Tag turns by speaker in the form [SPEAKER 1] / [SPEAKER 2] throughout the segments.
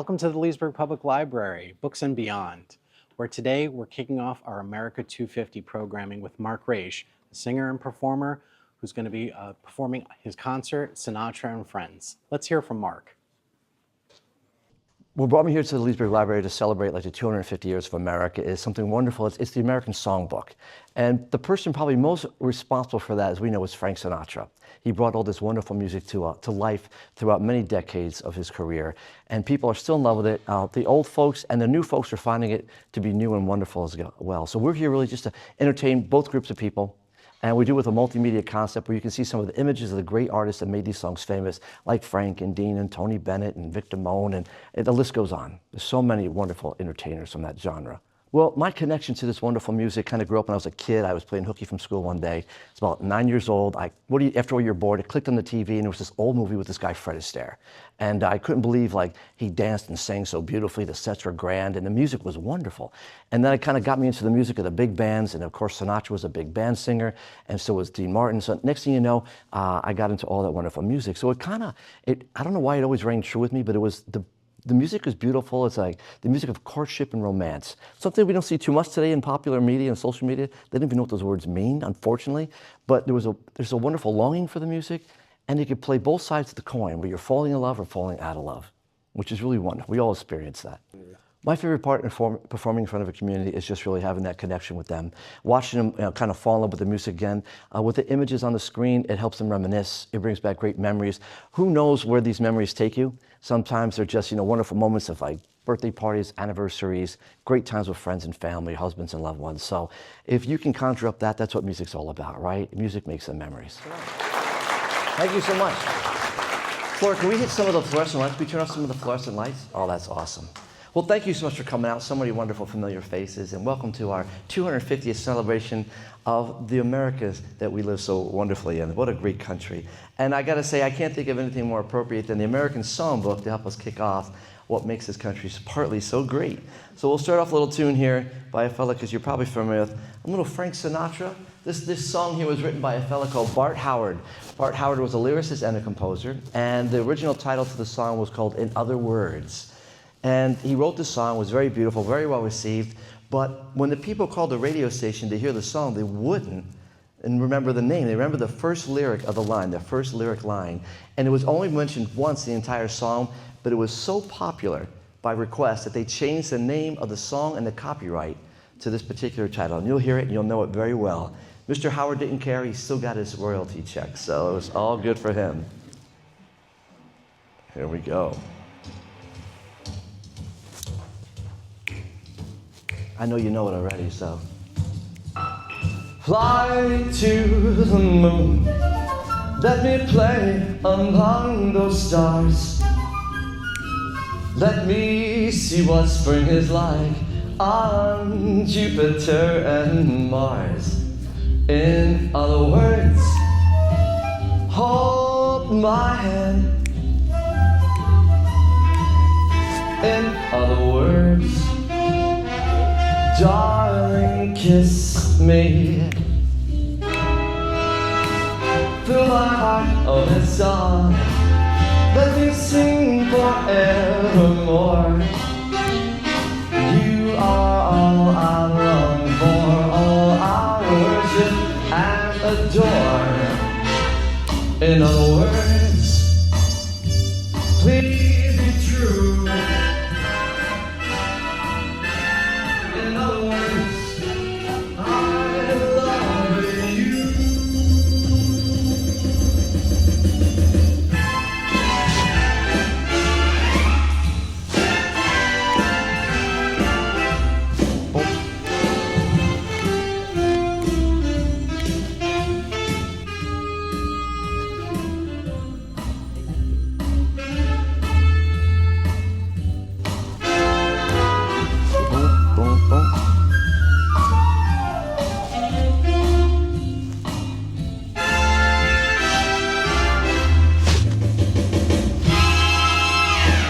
[SPEAKER 1] Welcome to the Leesburg Public Library, Books and Beyond, where today we're kicking off our America 250 programming with Mark Raisch, a singer and performer who's going to be performing his concert, Sinatra and Friends. Let's hear from Mark.
[SPEAKER 2] What brought me here to the Leesburg Library to celebrate like the 250 years of America is something wonderful. It's the American Songbook. And the person probably most responsible for that, as we know, is Frank Sinatra. He brought all this wonderful music to life throughout many decades of his career. And people are still in love with it. The old folks and the new folks are finding it to be new and wonderful as well. So we're here really just to entertain both groups of people. And we do it with a multimedia concept where you can see some of the images of the great artists that made these songs famous, like Frank and Dean and Tony Bennett and Victor Moan, and the list goes on. There's so many wonderful entertainers from that genre. Well, my connection to this wonderful music kind of grew up when I was a kid. I was playing hooky from school one day. I was about 9 years old. After you're bored, I clicked on the TV and there was this old movie with this guy, Fred Astaire. And I couldn't believe he danced and sang so beautifully. The sets were grand and the music was wonderful. And then it kind of got me into the music of the big bands. And of course, Sinatra was a big band singer and so was Dean Martin. So next thing you know, I got into all that wonderful music. So I don't know why it always rang true with me, but it was the music is beautiful. It's like the music of courtship and romance. Something we don't see too much today in popular media and social media. They don't even know what those words mean, unfortunately. But there's a wonderful longing for the music, and you can play both sides of the coin, where you're falling in love or falling out of love, which is really wonderful. We all experience that. Yeah. My favorite part in performing in front of a community is just really having that connection with them, watching them kind of fall in love with the music again. With the images on the screen, it helps them reminisce. It brings back great memories. Who knows where these memories take you? Sometimes they're just wonderful moments of birthday parties, anniversaries, great times with friends and family, husbands and loved ones. So if you can conjure up that's what music's all about, right? Music makes them memories. Thank you so much. Flora, can we hit some of the fluorescent lights? Can we turn off some of the fluorescent lights? Oh, that's awesome. Well, thank you so much for coming out. So many wonderful, familiar faces, and welcome to our 250th celebration of the Americas that we live so wonderfully in. What a great country. And I gotta say, I can't think of anything more appropriate than the American Songbook to help us kick off what makes this country partly so great. So we'll start off a little tune here by a fella, because you're probably familiar with, a little Frank Sinatra. This song here was written by a fella called Bart Howard. Bart Howard was a lyricist and a composer, and the original title to the song was called In Other Words. And he wrote this song, it was very beautiful, very well received, but when the people called the radio station to hear the song, they wouldn't and remember the name. They remember the first lyric of the line, the first lyric line. And it was only mentioned once the entire song, but it was so popular by request that they changed the name of the song and the copyright to this particular title. And you'll hear it and you'll know it very well. Mr. Howard didn't care, he still got his royalty check, so it was all good for him. Here we go. I know you know it already, so. Fly to the moon, let me play among those stars. Let me see what spring is like on Jupiter and Mars. In other words, hold my hand. In other words, darling, kiss me. Fill my heart with song. Let me sing forevermore. You are all I long for, all I worship and adore. In other words, please be true. In other words, I love you.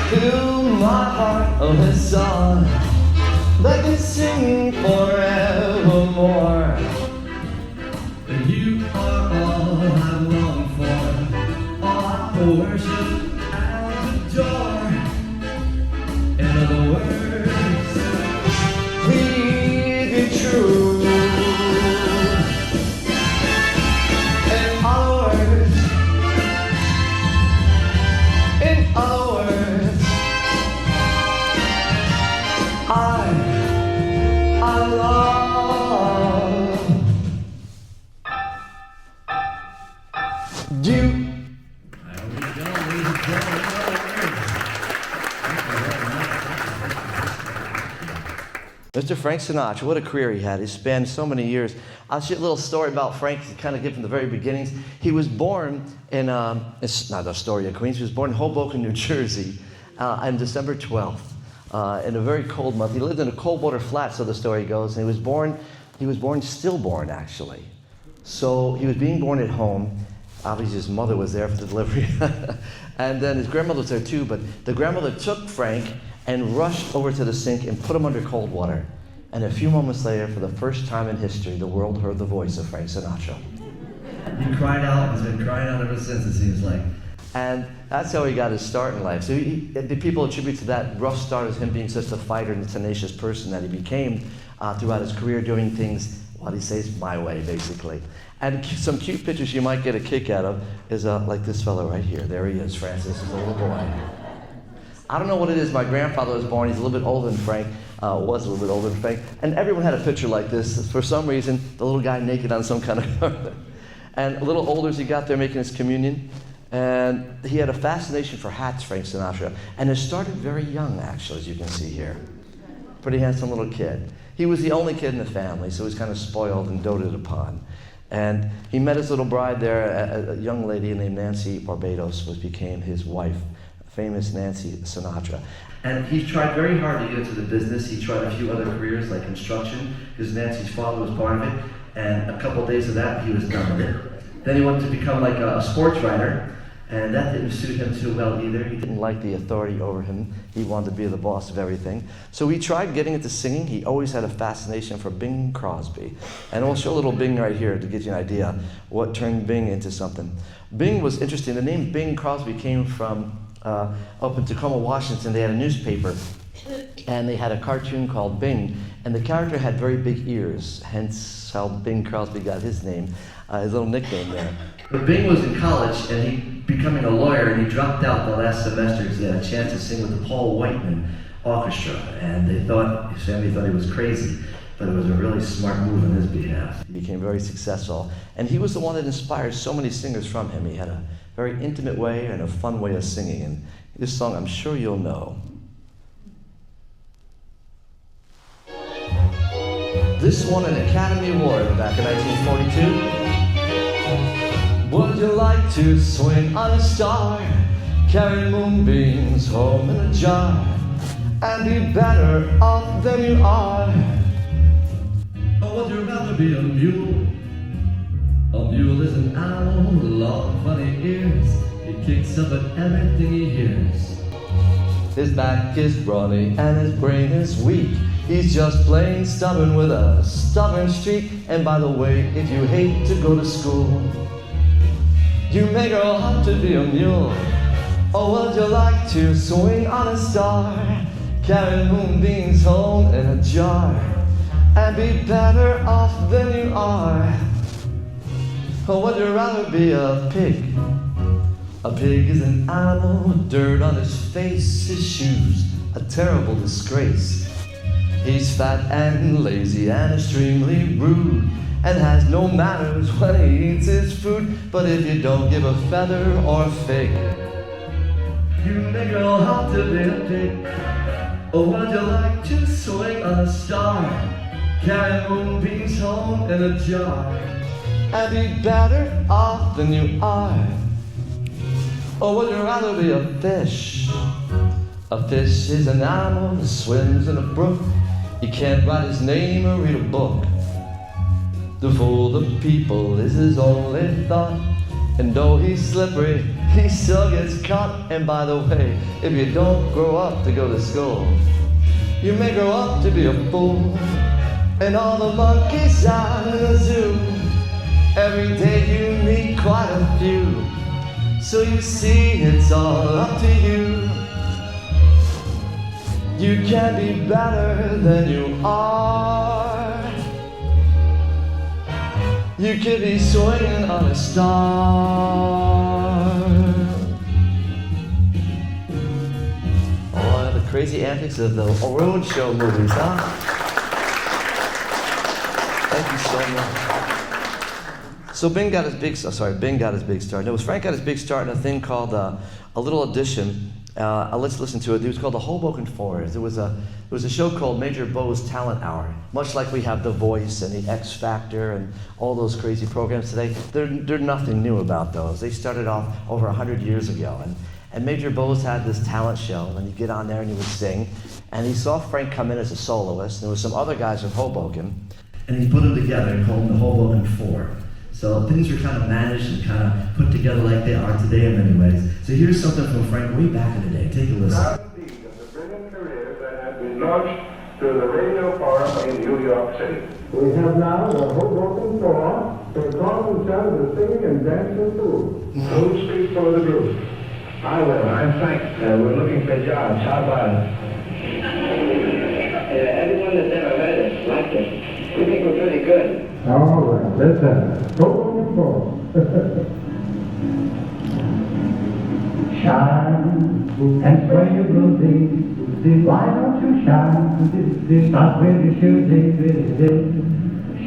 [SPEAKER 2] Fill my heart with song. Let me sing forevermore. You are all I long for, all I worship and adore. Mr. Frank Sinatra, what a career he had. He spanned so many years. I'll share a little story about Frank to kind of get from the very beginnings. He was born in, it's not Astoria, Queens. He was born in Hoboken, New Jersey on December 12th in a very cold month. He lived in a cold water flat, so the story goes. And he was born stillborn, actually. So he was being born at home. Obviously, his mother was there for the delivery. And then his grandmother was there too, but the grandmother took Frank and rushed over to the sink and put him under cold water. And a few moments later, for the first time in history, the world heard the voice of Frank Sinatra.
[SPEAKER 3] He cried out, and has been crying out ever since, it seems like.
[SPEAKER 2] And that's how he got his start in life. So the people attribute to that rough start as him being such a fighter and a tenacious person that he became throughout his career, doing things, what he says, my way, basically. And some cute pictures you might get a kick out of is like this fellow right here. There he is, Francis, is a little boy. I don't know what it is. My grandfather was born. He's a little bit older than Frank. Was a little bit older than Frank. And everyone had a picture like this. For some reason, the little guy naked on some kind of carpet. And a little older as he got there making his communion. And he had a fascination for hats, Frank Sinatra. And it started very young, actually, as you can see here. Pretty handsome little kid. He was the only kid in the family, so he was kind of spoiled and doted upon. And he met his little bride there, a young lady named Nancy Barbados, became his wife. Famous Nancy Sinatra.
[SPEAKER 3] And he tried very hard to get into the business. He tried a few other careers like construction, because Nancy's father was part of it. And a couple of days of that, he was done with it. Then he wanted to become like a sports writer, and that didn't suit him too well either. He
[SPEAKER 2] Didn't like the authority over him. He wanted to be the boss of everything. So he tried getting into singing. He always had a fascination for Bing Crosby. And we'll show a little Bing right here to get you an idea what turned Bing into something. Bing was interesting. The name Bing Crosby came from up in Tacoma, Washington. They had a newspaper, and they had a cartoon called Bing, and the character had very big ears, hence how Bing Crosby got his name, his little nickname there.
[SPEAKER 3] But Bing was in college, and he becoming a lawyer, and he dropped out the last semester because he had a chance to sing with the Paul Whiteman Orchestra, and his family thought he was crazy, but it was a really smart move on his behalf.
[SPEAKER 2] He became very successful, and he was the one that inspired so many singers from him. He had a very intimate way and a fun way of singing, and this song I'm sure you'll know. This won an Academy Award back in 1942. Would you like to swing on a star, carry moonbeams home in a jar, and be better off than you are?
[SPEAKER 3] Or would you rather be a mule? A mule is an animal with long, funny ears. He kicks up at everything he hears.
[SPEAKER 2] His back is brawny and his brain is weak. He's just plain stubborn with a stubborn streak. And by the way, if you hate to go to school, you may grow up to be a mule. Or would you like to swing on a star, carry moonbeams home in a jar, and be better off than you are? Or would you rather be a pig? A pig is an animal with dirt on his face, his shoes, a terrible disgrace. He's fat and lazy and extremely rude, and has no manners when he eats his food. But if you don't give a feather or a fig,
[SPEAKER 3] You may grow up to be a pig. Or would you like to swing on a star, carry moonbeams home in a jar,
[SPEAKER 2] and be better off than you are? Or would you rather be a fish? A fish is an animal that swims in a brook. He can't write his name or read a book. To fool the people is his only thought, and though he's slippery, he still gets caught. And by the way, if you don't grow up to go to school, you may grow up to be a fool. And all the monkeys out in the zoo, every day you meet quite a few. So you see, it's all up to you. You can be better than you are. You could be swinging on a star. Oh, the crazy antics of the road show movies, huh? Thank you so much. So Bing got his big start. No, it was Frank got his big start in a thing called a little audition Let's listen to it. It was called the Hoboken Fours. It was a show called Major Beau's Talent Hour. Much like we have The Voice and the X Factor and all those crazy programs today, they're nothing new about those. They started off over 100 years ago. And Major Beau's had this talent show, and you get on there and you would sing. And he saw Frank come in as a soloist. There were some other guys from Hoboken.
[SPEAKER 3] And he put them together and called them the Hoboken Four. So things were kind of managed and kind of put together like they are today in many ways. So here's something from Frank way back in the day. Take a listen.
[SPEAKER 4] Proud indeed of the brilliant career that has been launched through the radio forum in New York City.
[SPEAKER 5] We have now the Hoboken Four. They call themselves the Singing and Dancing Fools.
[SPEAKER 4] Who will speak for the group? I will. I'm Frank. We're looking for jobs. How about it?
[SPEAKER 6] Everyone that's ever heard us liked it. We think we're pretty good.
[SPEAKER 5] All right, listen. Hoboken Four. Shine and sway your blue thing. Why don't you shine? Stop with your shoes.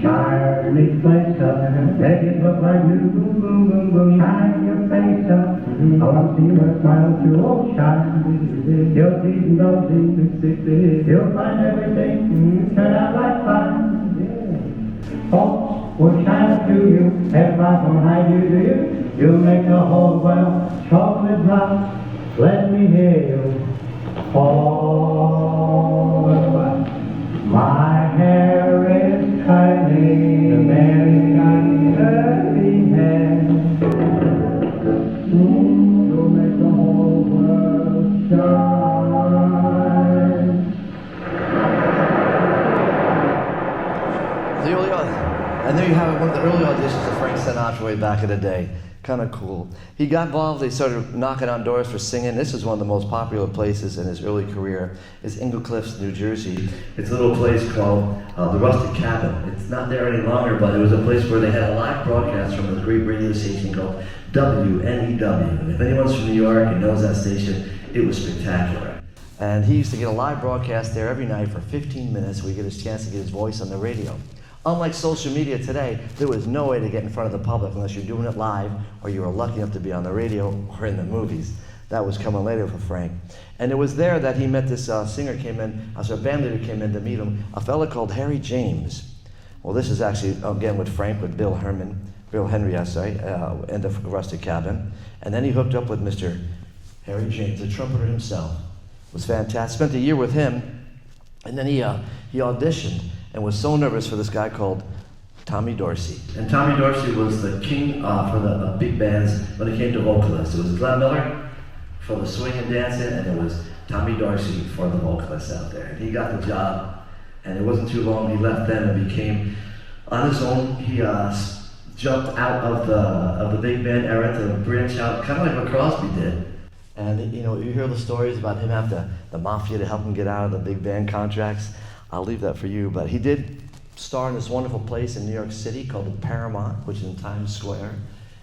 [SPEAKER 5] Shine each place up, make it look like new. Boom, boom, boom, boom. Shine your face up. I want to see you smile too. Oh, shine. You'll see and don't see. You'll find everything turn out like fun. Yeah. Folks will shine through you. Everybody gonna hide you, do you? You'll make the whole world chocolate drop. Let me hear you. Oh, my hair is curly, very curly hair. You'll make the whole world shine.
[SPEAKER 2] And there you have it, one of the early auditions of Frank Sinatra way back in the day. Kind of cool. He got involved, they started knocking on doors for singing. This is one of the most popular places in his early career, is Cliffs, New Jersey.
[SPEAKER 3] It's a little place called the Rustic Cabin. It's not there any longer, but it was a place where they had a live broadcast from a great radio station called WNEW. And if anyone's from New York and knows that station, it was spectacular.
[SPEAKER 2] And he used to get a live broadcast there every night for 15 minutes where he get his chance to get his voice on the radio. Unlike social media today, there was no way to get in front of the public unless you're doing it live or you were lucky enough to be on the radio or in the movies. That was coming later for Frank. And it was there that he met this singer came in, a band leader came in to meet him, a fella called Harry James. Well, this is actually, again, with Frank, with Bill Henry, in the Rustic Cabin. And then he hooked up with Mr. Harry James, the trumpeter himself. It was fantastic. Spent a year with him, and then he auditioned and was so nervous for this guy called Tommy Dorsey.
[SPEAKER 3] And Tommy Dorsey was the king for the big bands when it came to vocalists. It was Glenn Miller for the swing and dancing, and it was Tommy Dorsey for the vocalists out there. And he got the job, and it wasn't too long he left them and became, on his own, he jumped out of the big band era to branch out, kind of like what Crosby did.
[SPEAKER 2] And you hear the stories about him having the mafia to help him get out of the big band contracts. I'll leave that for you, but he did star in this wonderful place in New York City called the Paramount, which is in Times Square,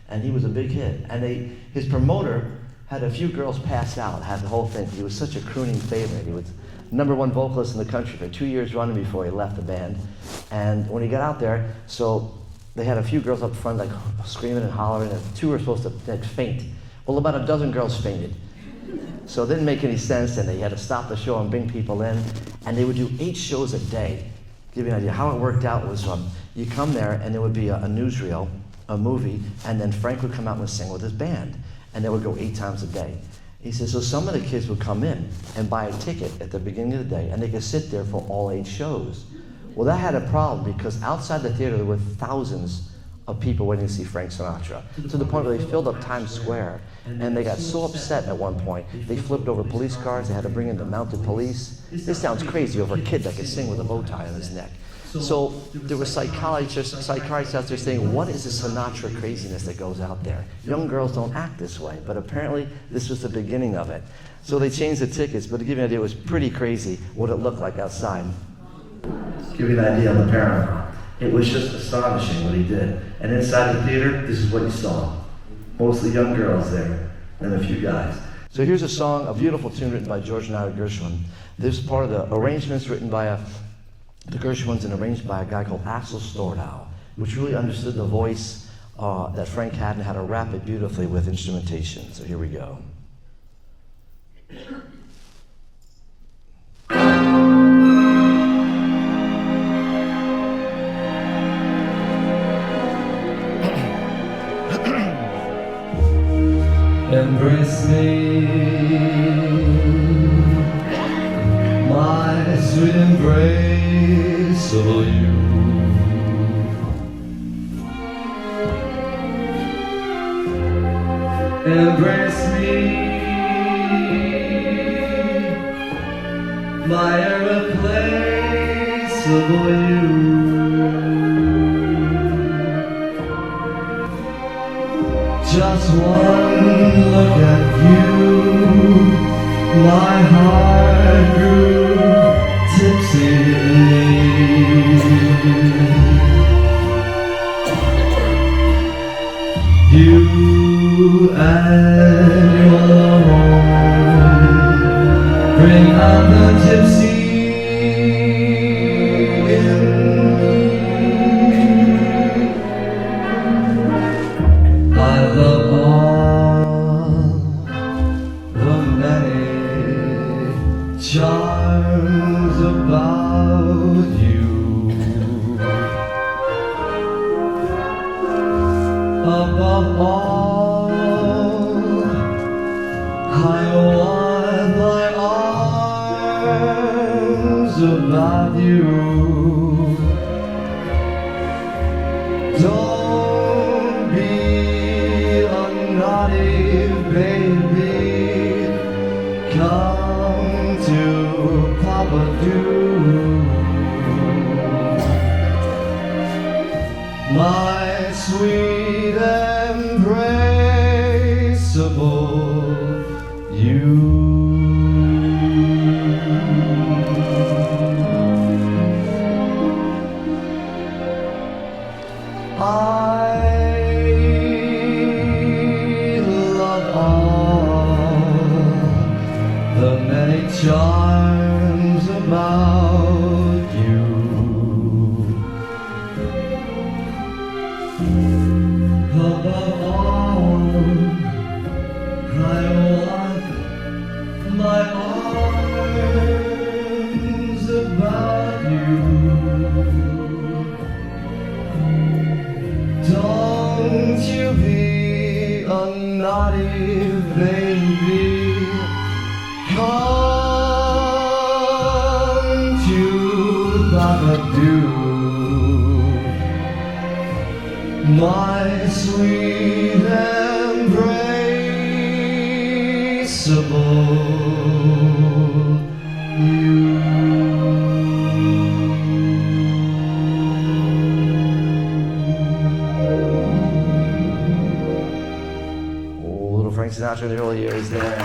[SPEAKER 2] and he was a big hit. And his promoter had a few girls pass out, had the whole thing. He was such a crooning favorite. He was #1 vocalist in the country for 2 years running before he left the band. And when he got out there, so they had a few girls up front like screaming and hollering, and 2 were supposed to faint. Well, about a dozen girls fainted. So it didn't make any sense, and they had to stop the show and bring people in. And they would do 8 shows a day. Give you an idea. How it worked out was you come there, and there would be a newsreel, a movie, and then Frank would come out and sing with his band. And they would go 8 times a day. He says, so some of the kids would come in and buy a ticket at the beginning of the day, and they could sit there for all 8 shows. Well, that had a problem because outside the theater, there were thousands of people waiting to see Frank Sinatra, to the point where they filled up Times Square. And they got so upset at one point, they flipped over police cars, they had to bring in the mounted police. This sounds crazy over a kid that could sing with a bow tie on his neck. So there were psychiatrists out there saying, what is the Sinatra craziness that goes out there? Young girls don't act this way, but apparently this was the beginning of it. So they changed the tickets, but to give you an idea, it was pretty crazy what it looked like outside.
[SPEAKER 3] To give you an idea of the Paramount, it was just astonishing what he did. And inside the theater, this is what you saw. Mostly young girls there, and a few guys.
[SPEAKER 2] So here's a song, a beautiful tune written by George and Ira Gershwin. This is part of the arrangements written by the Gershwins and arranged by a guy called Axel Stordow, which really understood the voice that Frank had and how to wrap it beautifully with instrumentation. So here we go.
[SPEAKER 3] Embrace me, my sweet embrace of you. Embrace me, my irreplaceable you. Just one look at you, my heart grew tipsy. You and your love bring out the gypsy in me. I love all the many charms about you. Above all, I want my arms about you. Don't be a naughty baby, come to Papa do. My sweet embraceable you. I love all the many charms about you. Above all, I want my arms about you. Don't you be a naughty baby, come to Babadoo. My sweet embraceable you. Oh, little Frank Sinatra in the early years there.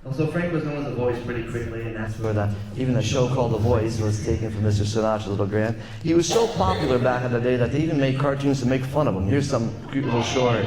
[SPEAKER 3] Also, Frank was known as The Voice pretty quickly, and that's where even the show called The Voice was taken from Mr. Sinatra's little grant. He was so popular back in the day that they even made cartoons to make fun of him. Here's some cute little short.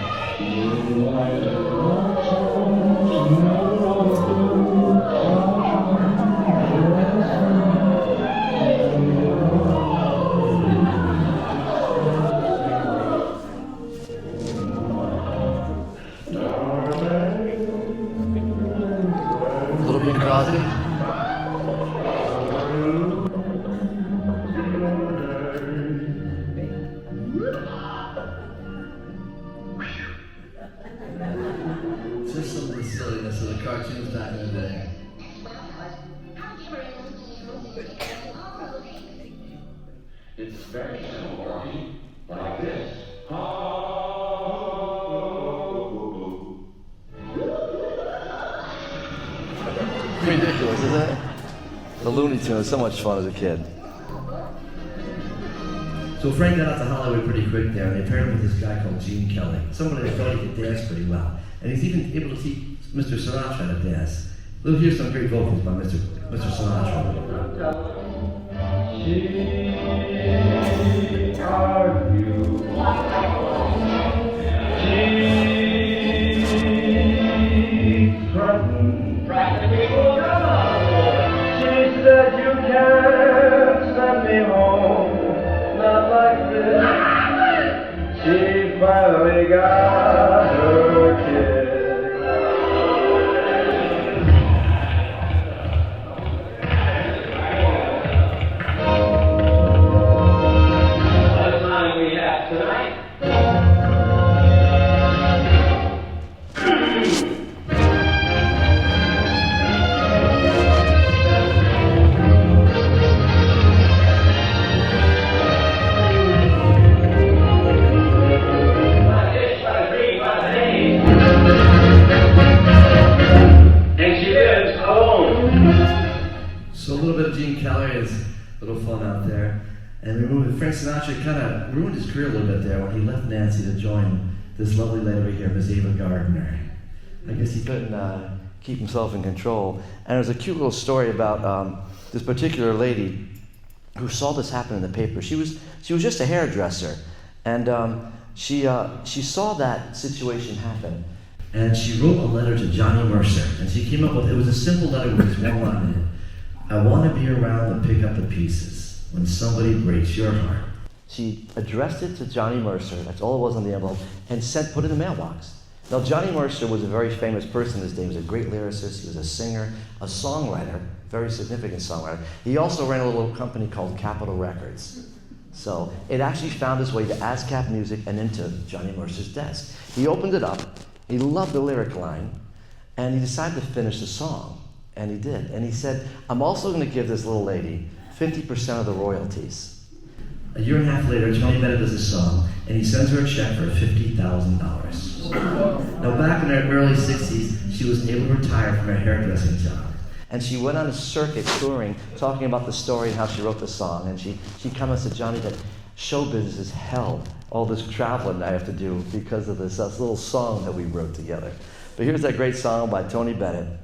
[SPEAKER 3] Little Bing Crosby. Just some of the silliness of the cartoons back in the day.
[SPEAKER 4] It's very simple, like this.
[SPEAKER 2] Ridiculous, isn't it? The Looney Tunes was so much fun as a kid.
[SPEAKER 3] So Frank got out to Hollywood pretty quick there, and they paired him with this guy called Gene Kelly, somebody that thought he could dance pretty well. And he's even able to teach Mr. Sinatra how to dance. We'll hear some great vocals by Mr. Sinatra.
[SPEAKER 4] She said you can't send me home, not like this. She finally got
[SPEAKER 3] with Gene Kelly. It's a little fun out there. And we moved with Frank Sinatra. Kind of ruined his career a little bit there when he left Nancy to join this lovely lady over here, Miss Ava Gardner. I guess he couldn't keep himself in control. And there's a cute little story about this particular lady who saw this happen in the paper. She was just a hairdresser, and she saw that situation happen. And she wrote a letter to Johnny Mercer, and she came up with, it was a simple letter with this one line in it. I want to be around to pick up the pieces when somebody breaks your heart. She addressed it to Johnny Mercer, that's all it was on the envelope, and put it in the mailbox. Now, Johnny Mercer was a very famous person in his day. He was a great lyricist, he was a singer, a songwriter, very significant songwriter. He also ran a little company called Capitol Records. So it actually found its way to ASCAP Music and into Johnny Mercer's desk. He opened it up, he loved the lyric line, and he decided to finish the song, and he did. And he said, I'm also going to give this little lady 50% of the royalties. A year and a half later, Tony Bennett does this song, and he sends her a check for $50,000. Now, back in her early 60s, she was able to retire from her hairdressing job. And she went on a circuit touring, talking about the story and how she wrote the song. And she comments to Johnny that show business is hell, all this traveling I have to do because of this little song that we wrote together. But here's that great song by Tony Bennett.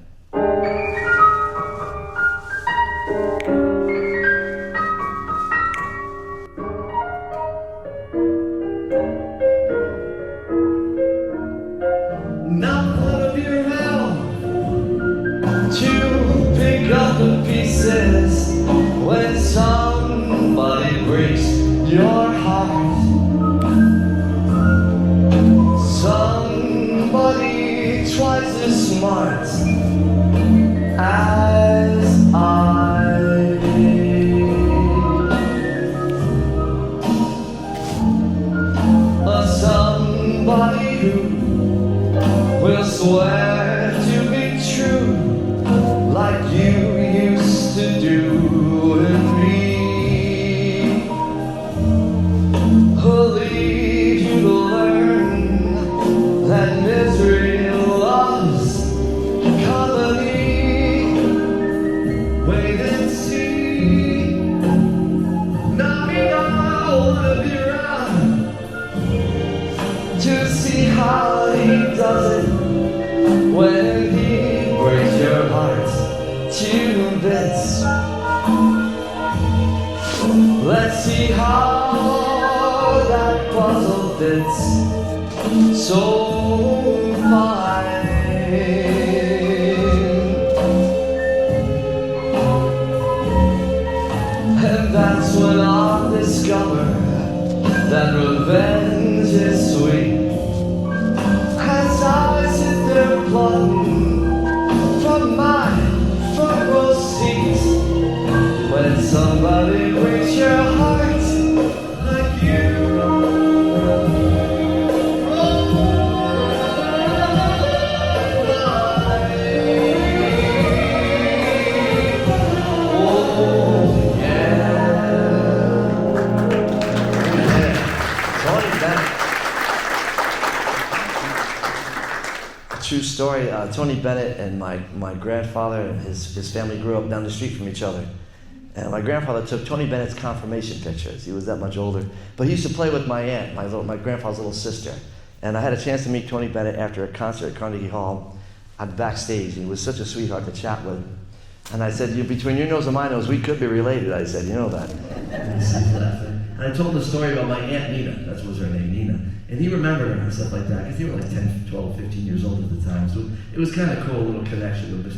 [SPEAKER 3] When somebody breaks your heart, somebody twice as smart as I, somebody who will swear to be true like you used to do with me, who'll leave you to learn that misery loves company. Wait and see. Now you know I wanna be around to see how he does it when he breaks your heart to bits. Let's see how that puzzle fits so fine. And that's when I'll discover that revenge is sweet. As I sit there plotting from my front row seat, when somebody breaks your heart like you. Oh, yeah. Tony Bennett. True story, Tony Bennett and my grandfather and his family grew up down the street from each other. And my grandfather took Tony Bennett's confirmation pictures. He was that much older. But he used to play with my aunt, my grandfather's little sister. And I had a chance to meet Tony Bennett after a concert at Carnegie Hall. I'm backstage. He was such a sweetheart to chat with. And I said, between your nose and my nose, we could be related. I said, you know that. And I told the story about my Aunt Nina. That was her name, Nina. And he remembered her and stuff like that, because he was like 10, 12, 15 years old at the time. So it was kind of cool, a little connection with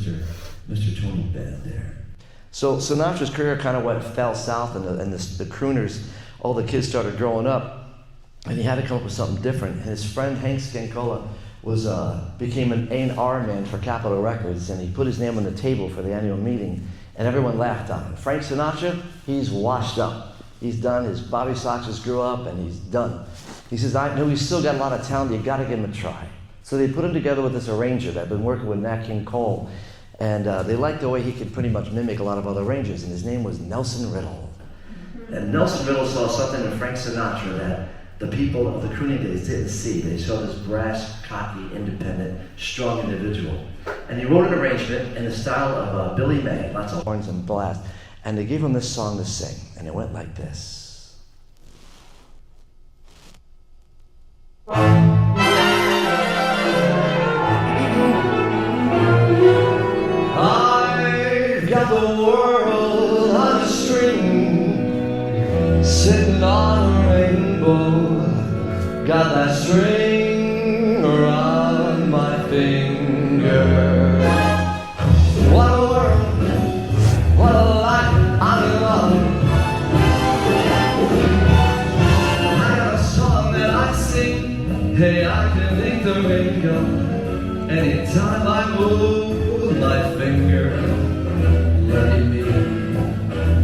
[SPEAKER 3] Mr. Tony Bennett there. So Sinatra's career kind of fell south, and the crooners, all the kids started growing up, and he had to come up with something different. And his friend Hank King Cole became an A&R man for Capitol Records, and he put his name on the table for the annual meeting, and everyone laughed at him. Frank Sinatra, he's washed up. He's done. His Bobby Soxers grew up, and he's done. He says, I know he's still got a lot of talent. You got to give him a try. So they put him together with this arranger that had been working with Nat King Cole. And they liked the way he could pretty much mimic a lot of other arrangers, and his name was Nelson Riddle. And Nelson Riddle saw something in Frank Sinatra that the people of the crooning days didn't see. They saw this brash, cocky, independent, strong individual. And he wrote an arrangement in the style of Billy May, lots of horns and blast.
[SPEAKER 2] And they gave him this song to sing, and it went like this. I've got the world on a string, sitting on a rainbow. Got that string around my finger. What a world, what a life, I'm in love. I got a song that I sing, hey, I can make the rain go. Anytime I move my finger, let me,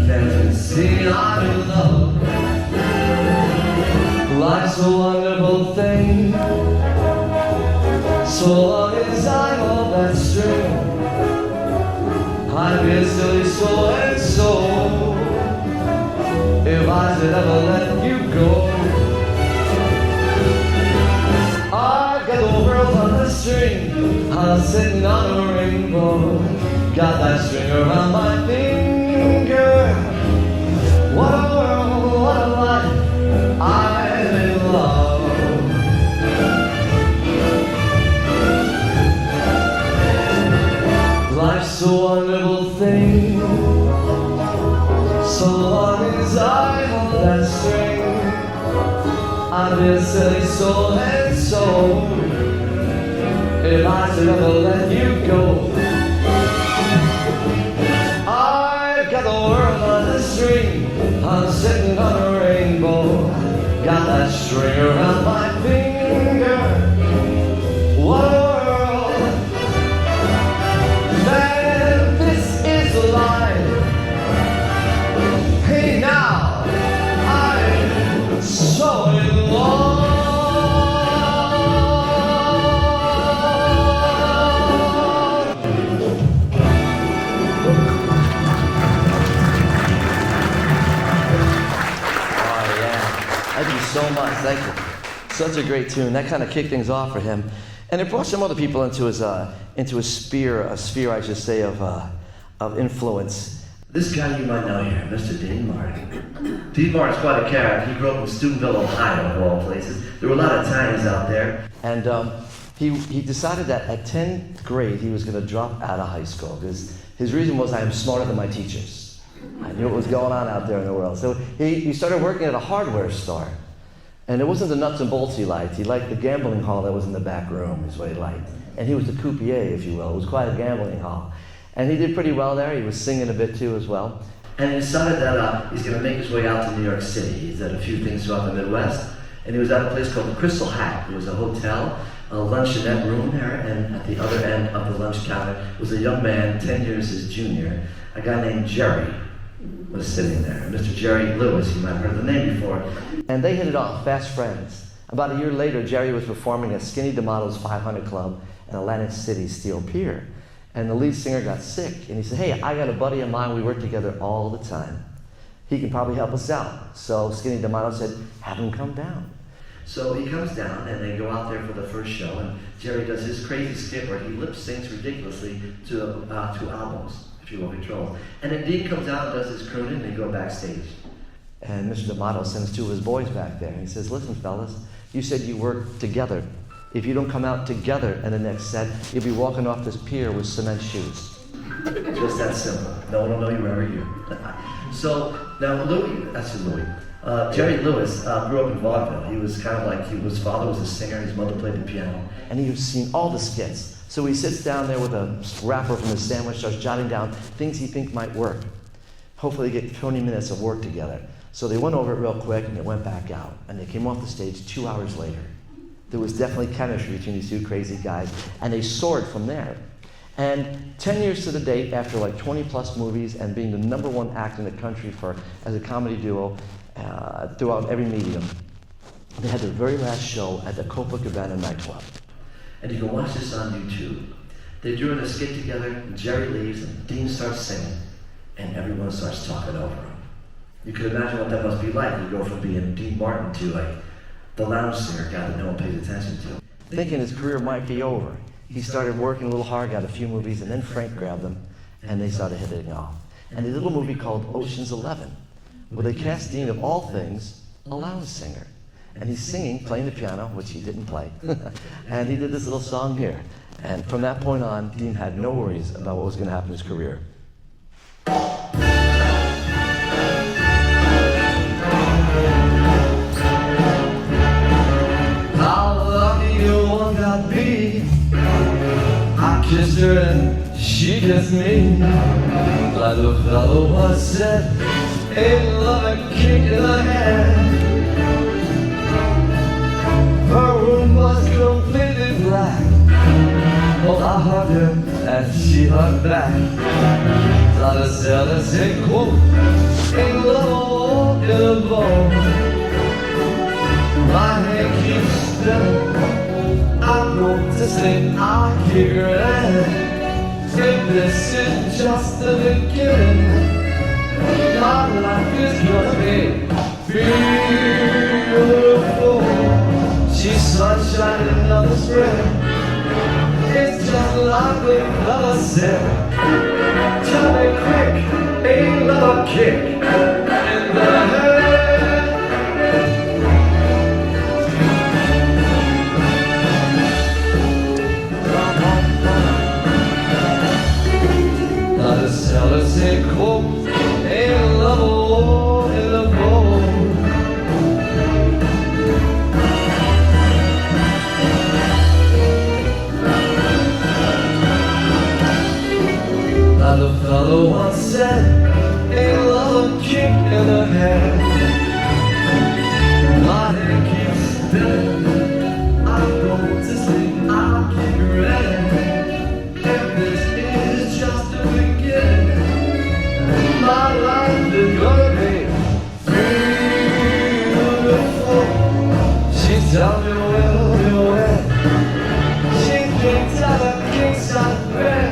[SPEAKER 2] can't you see I'm in love? Life's a wonderful thing, so long as I hold that string, I'd be a silly soul and soul if I should ever let you go. I've got the world on the string, I'm sitting on a rainbow, got that string around my finger. What a world, what a life, I'm in love. Life's a wonderful thing, so long as I hold that string, I'd be a silly soul and soul if I should ever let you go. I've got the world on a string, I'm sitting on a rainbow, got that string around my finger. What a world, man, this is life. Hey now, I'm so in love. Thank you so much, thank you. Such a great tune. That kind of kicked things off for him. And it brought some other people into his sphere, I should say, of influence.
[SPEAKER 3] This guy you might know here, Mr. Dean Martin. Dean Martin's quite a character. He grew up in Steubenville, Ohio, of all places. There were a lot of Italians out there.
[SPEAKER 2] And he decided that at 10th grade he was going to drop out of high school because his reason was, I am smarter than my teachers. I knew what was going on out there in the world. So he started working at a hardware store. And it wasn't the nuts and bolts he liked. He liked the gambling hall that was in the back room, is what he liked. And he was the croupier, if you will. It was quite a gambling hall. And he did pretty well there. He was singing a bit too as well.
[SPEAKER 3] And he decided that he's going to make his way out to New York City. He's done a few things throughout the Midwest. And he was at a place called the Crystal Hat. It was a hotel, a luncheonette room there. And at the other end of the lunch counter was a young man, 10 years his junior, a guy named Jerry, was sitting there. Mr. Jerry Lewis, you might have heard the name before.
[SPEAKER 2] And they hit it off, fast friends. About a year later, Jerry was performing at Skinny D'Amato's 500 Club in Atlantic City Steel Pier. And the lead singer got sick. And he said, hey, I got a buddy of mine, we work together all the time. He can probably help us out. So Skinny D'Amato said, have him come down.
[SPEAKER 3] So he comes down and they go out there for the first show. And Jerry does his crazy skit where he lip syncs ridiculously to 2 albums, if you will, Control. And then Dean comes out and does his crooning and they go backstage.
[SPEAKER 2] And Mr. D'Amato sends 2 of his boys back there. He says, listen, fellas, you said you work together. If you don't come out together in the next set, you'll be walking off this pier with cement shoes.
[SPEAKER 3] Just that simple. No one will know you wherever you. So now Jerry Lewis grew up in vaudeville. He was kind of like, his father was a singer, his mother played the piano.
[SPEAKER 2] And he's seen all the skits. So he sits down there with a wrapper from his sandwich, starts jotting down things he thinks might work. Hopefully get 20 minutes of work together. So they went over it real quick and they went back out. And they came off the stage 2 hours later. There was definitely chemistry between these 2 crazy guys. And they soared from there. And 10 years to the date, after like 20 plus movies and being the #1 act in the country as a comedy duo throughout every medium, they had their very last show at the Copacabana nightclub.
[SPEAKER 3] And you can watch this on YouTube. They're doing a skit together, and Jerry leaves, and Dean starts singing, and everyone starts talking over him. You can imagine what that must be like. You go from being Dean Martin to like the lounge singer guy that no one pays attention to.
[SPEAKER 2] Thinking his career might be over, he started working a little hard, got a few movies, and then Frank grabbed him, and they started hitting it off. and he did a little movie called Ocean's 11, where they cast Dean, of all things, a lounge singer. And he's singing, playing the piano, which he didn't play. And he did this little song here. And from that point on, Dean had no worries about what was going to happen in his career. How lucky you one got me. I kissed her and she kissed me. Like the fellow once said, ain't love a kick in the head. Her room was completely black. Well, I hugged her and she hugged back. Not a sailor said, quote, ain't love in a boat. My hand keeps spinning. I go to sleep, I keep grinning. If this is just the beginning, my life is gonna be beautiful. She's sunshine in another spring. It's just like the fella said. Tell me quick, ain't love a kick in the head? Not a seller say, quote, ain't love a war in the bowl. The fellow once said, ain't love a kick in the head. My head keeps spinning. I go to sleep, I keep grinning. If this is just the beginning, my life is gonna be beautiful. She tell me we'll be wet. She thinks I'm a king-size bed.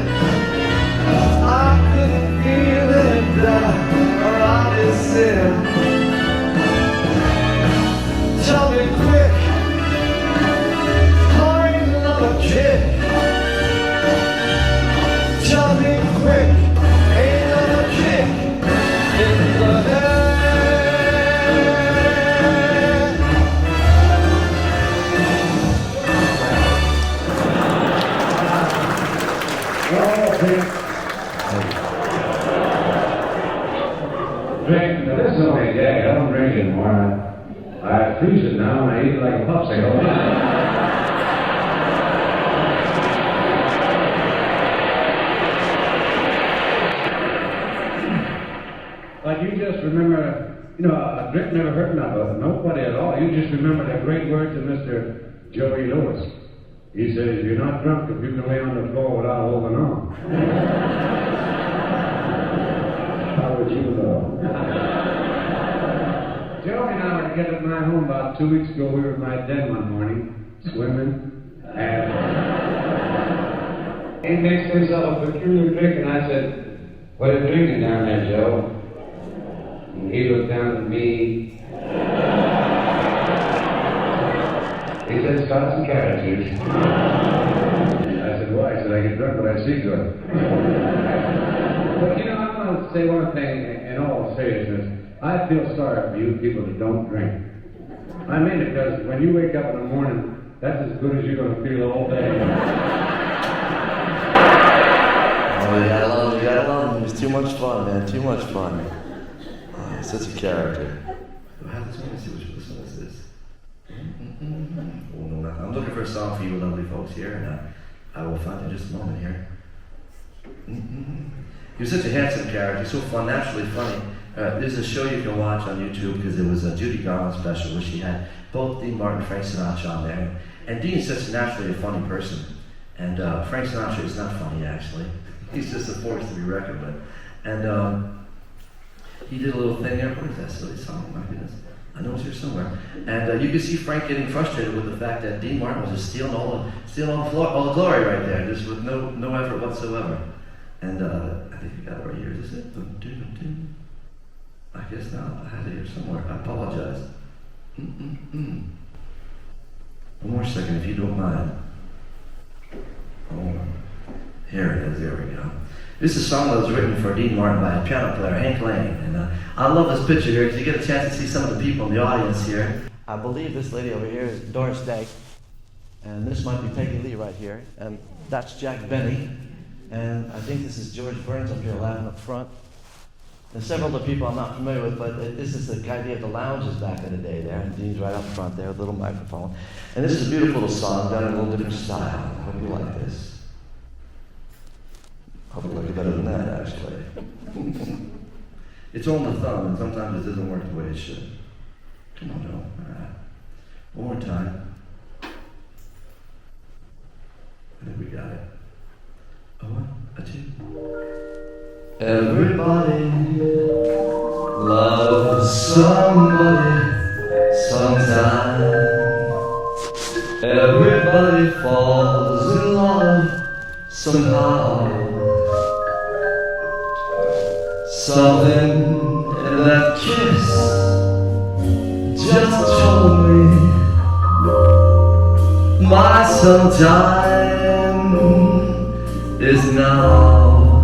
[SPEAKER 2] I couldn't feel it better, or I just said, tell me quick, ain't love a kick. Tell me quick, ain't love a kick in the head.
[SPEAKER 4] Drink, this is only gag. I don't drink anymore. I freeze it now and I eat it like a popsicle. But you just remember, you know, a drink never hurt nobody at all. You just remember the great words of Mr. Joey Lewis. He says, you're not drunk if you can lay on the floor without holding on. How would you know? Joey and I were together at my home about 2 weeks ago. We were at my den one morning, swimming, and he mixed himself a peculiar drink, and I said, what are you drinking down there, Joe? And he looked down at me. He said, Scotch and carrot juice. I said, why? He said, I get drunk when I see good. But you know, I want to say one thing in all seriousness. I feel sorry for you people that don't drink. I mean it, because when you wake up in the morning, that's as good as you're going to feel the whole day.
[SPEAKER 2] Oh, you gotta love him. It was too much fun, man. Too much fun. Oh, such a character.
[SPEAKER 3] Wow, let's see which song is this. Oh, no, I'm looking for a song for you lovely folks here, and I will find it in just a moment here. He was such a handsome character, so fun, naturally funny. There's a show you can watch on YouTube because it was a Judy Garland special where she had both Dean Martin and Frank Sinatra on there. And Dean's such naturally a funny person. And Frank Sinatra is not funny, actually. He's just a force to be reckoned with. And he did a little thing there. What is that silly song? My goodness. I know it's here somewhere. And you can see Frank getting frustrated with the fact that Dean Martin was just stealing all the glory right there, just with no effort whatsoever. And I think you got it right here. Is this it? I guess not. I had it here somewhere. I apologize. One more second, if you don't mind. Hold on. Here it is. There we go. This is a song that was written for Dean Martin by a piano player, Hank Lane. And I love this picture here because you get a chance to see some of the people in the audience here.
[SPEAKER 2] I believe this lady over here is Doris Day, and this might be Peggy Lee right here, and that's Jack Benny, and I think this is George Burns up here laughing up front. There's several other people I'm not familiar with, but this is the idea of the lounges back in the day there, and Dean's right up front there with a little microphone. And this is a beautiful little song done in a little different style. I hope you like this. Hope you like it better than that, actually.
[SPEAKER 3] It's on the thumb, and sometimes it doesn't work the way it should. Come on, Joe. All right. One more time. I think we got it. A one, a two. Everybody loves somebody sometime. Everybody falls in love somehow. Something in that kiss just told me my sometime is now.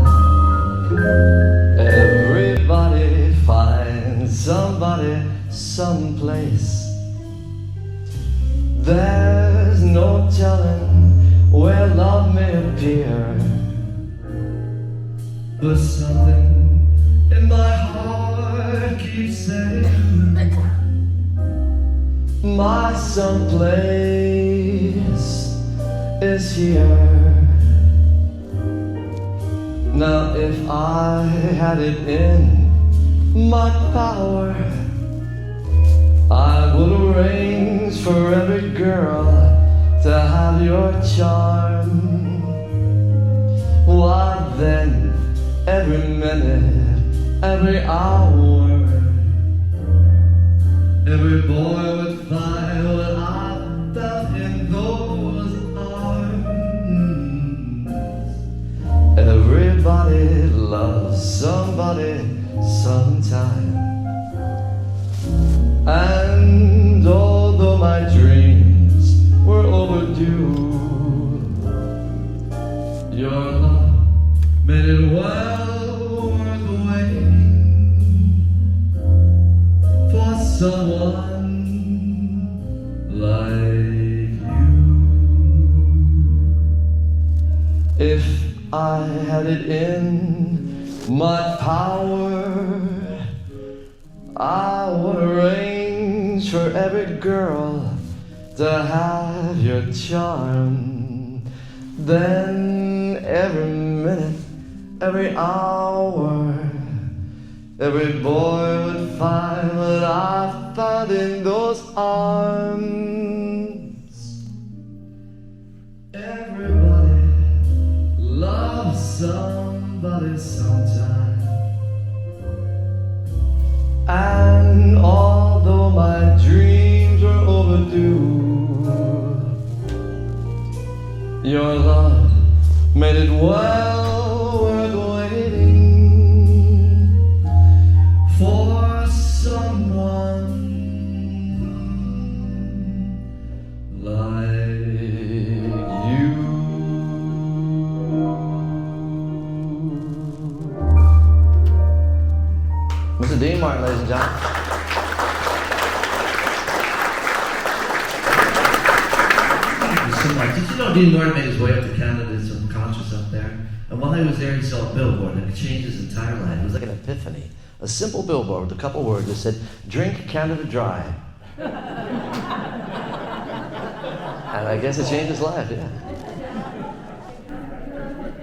[SPEAKER 3] Everybody finds somebody someplace. There's no telling where love may appear, but something in my heart keeps saying my someplace is here. Now if I had it in my power, I would arrange for every girl to have your charm. Why then, every minute, every hour, every boy would find what I felt in those arms. Everybody loves somebody sometime. And although my dreams were overdue, your love made it well worth waiting for someone like you. If I had it in my power, I would arrange for every girl to have your charm. Then every minute, every hour, every boy would find what I found in those arms. Everybody loves somebody sometime. And although my dreams were overdue, your love made it well worth waiting for someone like you. Mr. Dean Martin, ladies and gentlemen. Did you know Dean Martin made his way up to Canada and did some concerts up there? And while he was there, he saw a billboard and it changed his entire life. It was like an epiphany. A simple billboard with a couple words that said, "Drink Canada dry." And I guess it changed his life, yeah.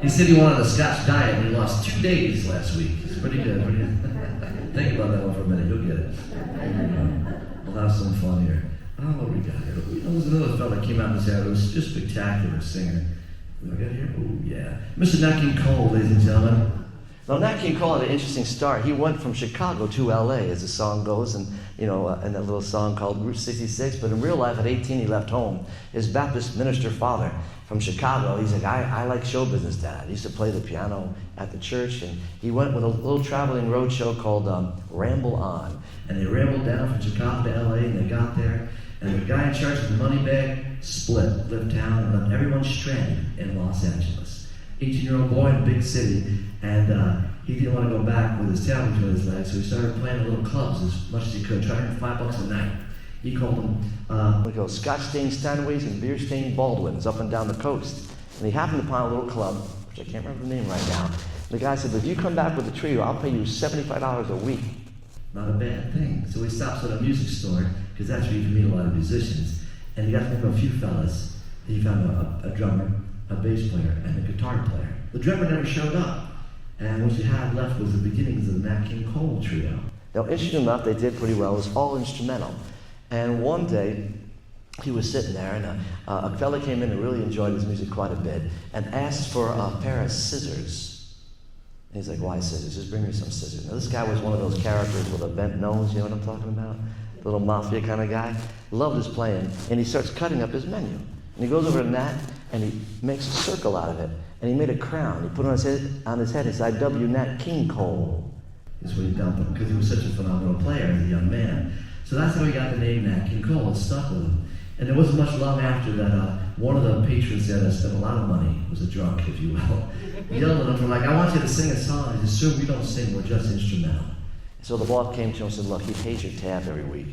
[SPEAKER 3] He said he wanted a Scotch diet and he lost 2 days last week. It's pretty good. Think about that one for a minute, you'll get it. We'll have some fun here. I don't know what we got here. There was another fellow that came out this year who was just a spectacular singer. What do I got here? Oh, yeah. Mr. Nat King Cole, ladies and gentlemen. Now, Nat King Cole had an interesting start. He went from Chicago to LA, as the song goes, and in that little song called Route 66. But in real life, at 18, he left home. His Baptist minister father from Chicago, he's like, I like show business, Dad. He used to play the piano at the church, and he went with a little traveling road show called Ramble On. And they rambled down from Chicago to LA, and they got there, and the guy in charge of the money bag split, left town, and left everyone stranded in Los Angeles. 18-year-old boy in a big city, and he didn't want to go back with his tail between his legs, so he started playing at little clubs as much as he could, trying to earn $5 a night. He called them
[SPEAKER 2] We go Scotch-stained Steinways and beer-stained Baldwins up and down the coast. And he happened upon a little club, which I can't remember the name right now. The guy said, if you come back with a trio, I'll pay you $75 a week.
[SPEAKER 3] not a bad thing. So he stops at a music store, because that's where you can meet a lot of musicians. And he got to know a few fellas. He found a drummer, a bass player, and a guitar player. The drummer never showed up. And what you had left was the beginnings of the Nat King Cole trio.
[SPEAKER 2] Now, interesting enough, they did pretty well. It was all instrumental. And one day, he was sitting there, and a fella came in and really enjoyed his music quite a bit, and asked for a pair of scissors. And he's like, why scissors? Just bring me some scissors. Now, this guy was one of those characters with a bent nose, you know what I'm talking about? The little mafia kind of guy. Loved his playing, and he starts cutting up his menu. And he goes over to Nat, and he makes a circle out of it, and he made a crown. He put it on his head, and said, I W Nat King Cole.
[SPEAKER 3] Is what he dumped him, because he was such a phenomenal player as a young man. So that's how he got the name Nat King Cole. It stuck with him. And it wasn't much long after that one of the patrons there that spent a lot of money, was a drunk, if you will, yelled at him for like, I want you to sing a song. He said, sir, we don't sing, we're just instrumental.
[SPEAKER 2] So the boss came to him and said, look, he pays your tab every week.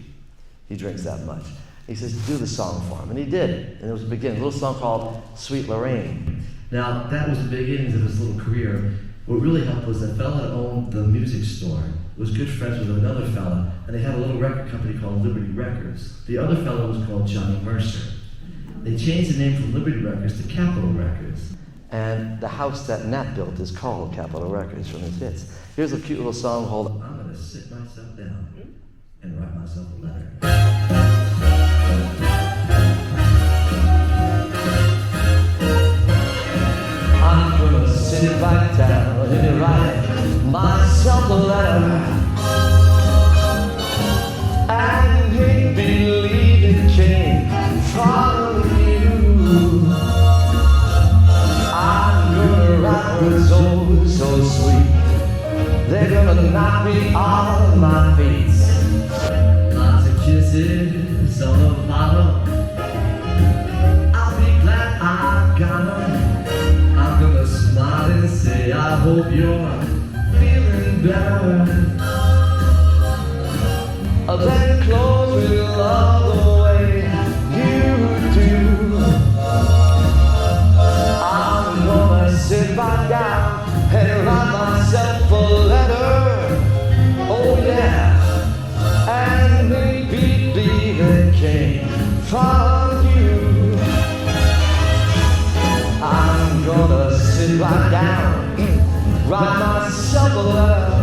[SPEAKER 2] He drinks that much. He says, do the song for him. And he did. And it was the beginning, a little song called Sweet Lorraine.
[SPEAKER 3] Now, that was the beginnings of his little career. What really helped was that fella that owned the music store was good friends with another fella, and they had a little record company called Liberty Records. The other fella was called Johnny Mercer. They changed the name from Liberty Records to Capitol Records.
[SPEAKER 2] And the house that Nat built is called Capitol Records from his hits. Here's a cute little song called
[SPEAKER 3] I'm gonna sit myself down and write myself a letter.
[SPEAKER 2] I'm gonna sit right down and write myself a letter. And make believe it came from you. I'm gonna write words so sweet. They're gonna knock me off my feet.
[SPEAKER 3] Lots of kisses on the bottom. I'll be glad I got them. I'm gonna smile and say I hope you're feeling better.
[SPEAKER 2] Then close with love the way you do. I'm gonna sit back down and write myself a letter. Oh yeah, and maybe it came from you. I'm gonna sit back down, write myself a letter.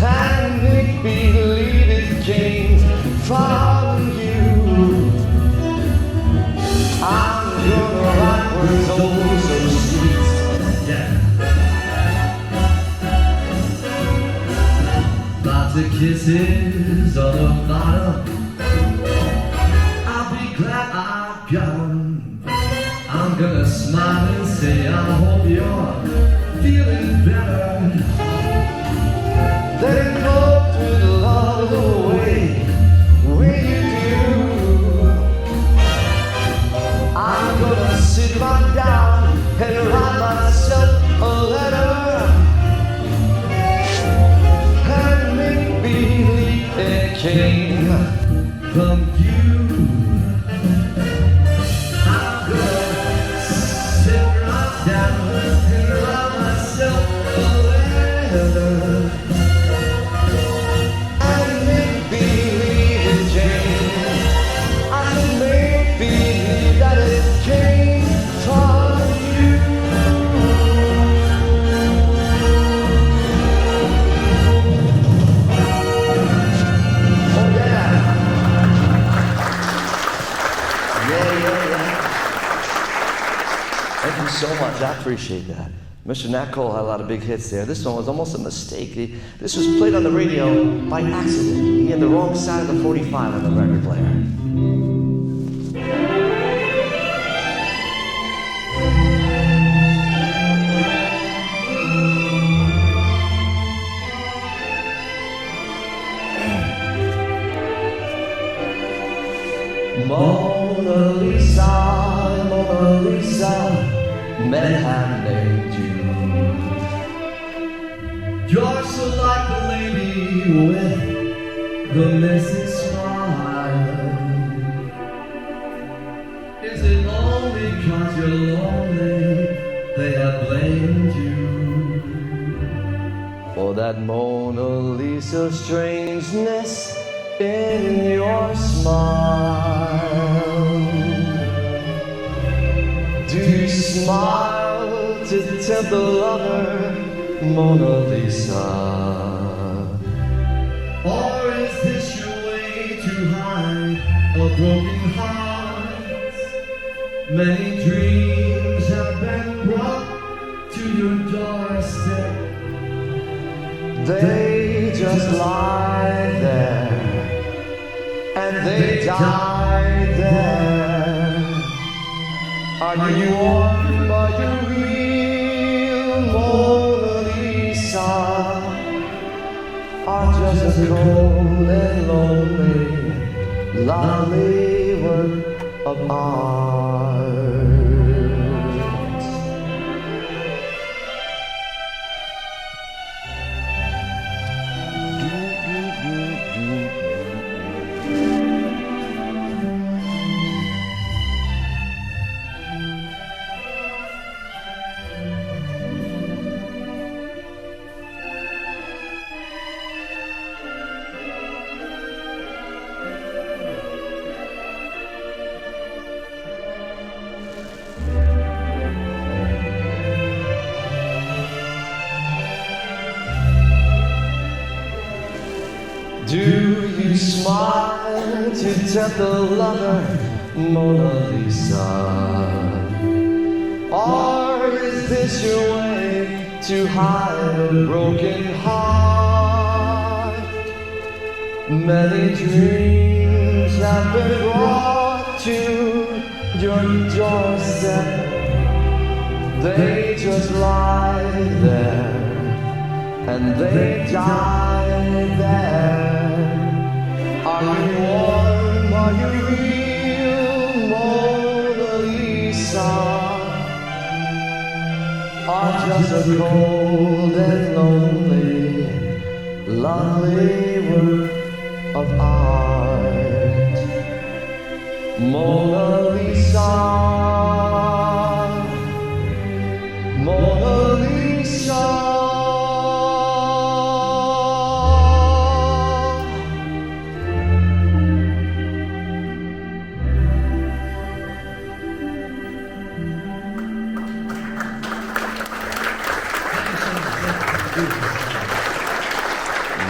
[SPEAKER 2] And make believe it came from you. I'm gonna write words so sweet.
[SPEAKER 3] Yeah. Lots of kisses on the bottom. I'll be glad I got them. I'm gonna smile and say I hope you're feeling better.
[SPEAKER 2] Then go to the love the way you do. I'm gonna sit right down and write myself a letter. And make believe it came
[SPEAKER 3] From you, I'm gonna sit right down and write myself a letter.
[SPEAKER 2] and make believe it came. I can make believe that it came from you. Oh yeah. Yeah. Thank you so much. I appreciate that. Mr. Nat Cole had a lot of big hits there. This one was almost a mistake. This was played on the radio by accident. He had the wrong side of the 45 on the record player. Mona Lisa, Mona Lisa. Lisa, men have named you.
[SPEAKER 3] You're so like the lady with the missing smile. Is it only 'cause you're lonely they have blamed you?
[SPEAKER 2] For that Mona Lisa strangeness in your smile. Do you smile to tempt the lover, Mona Lisa?
[SPEAKER 3] Or is this your way to hide a broken heart? Many dreams have been brought to your doorstep.
[SPEAKER 2] They just lie there, and they die there. Are you warm? Are you real, Mona Lisa? Are just as cold and lonely, lovely work of art. Do you smile to tempt the lover, Mona Lisa? Or is this your way to hide a broken heart? Many dreams have been brought to your doorstep. They just lie there, and they die there. Are you warm? Are you real, Mona Lisa? Are just as cold and lonely, lovely work of art. Mona Lisa, Mona Lisa.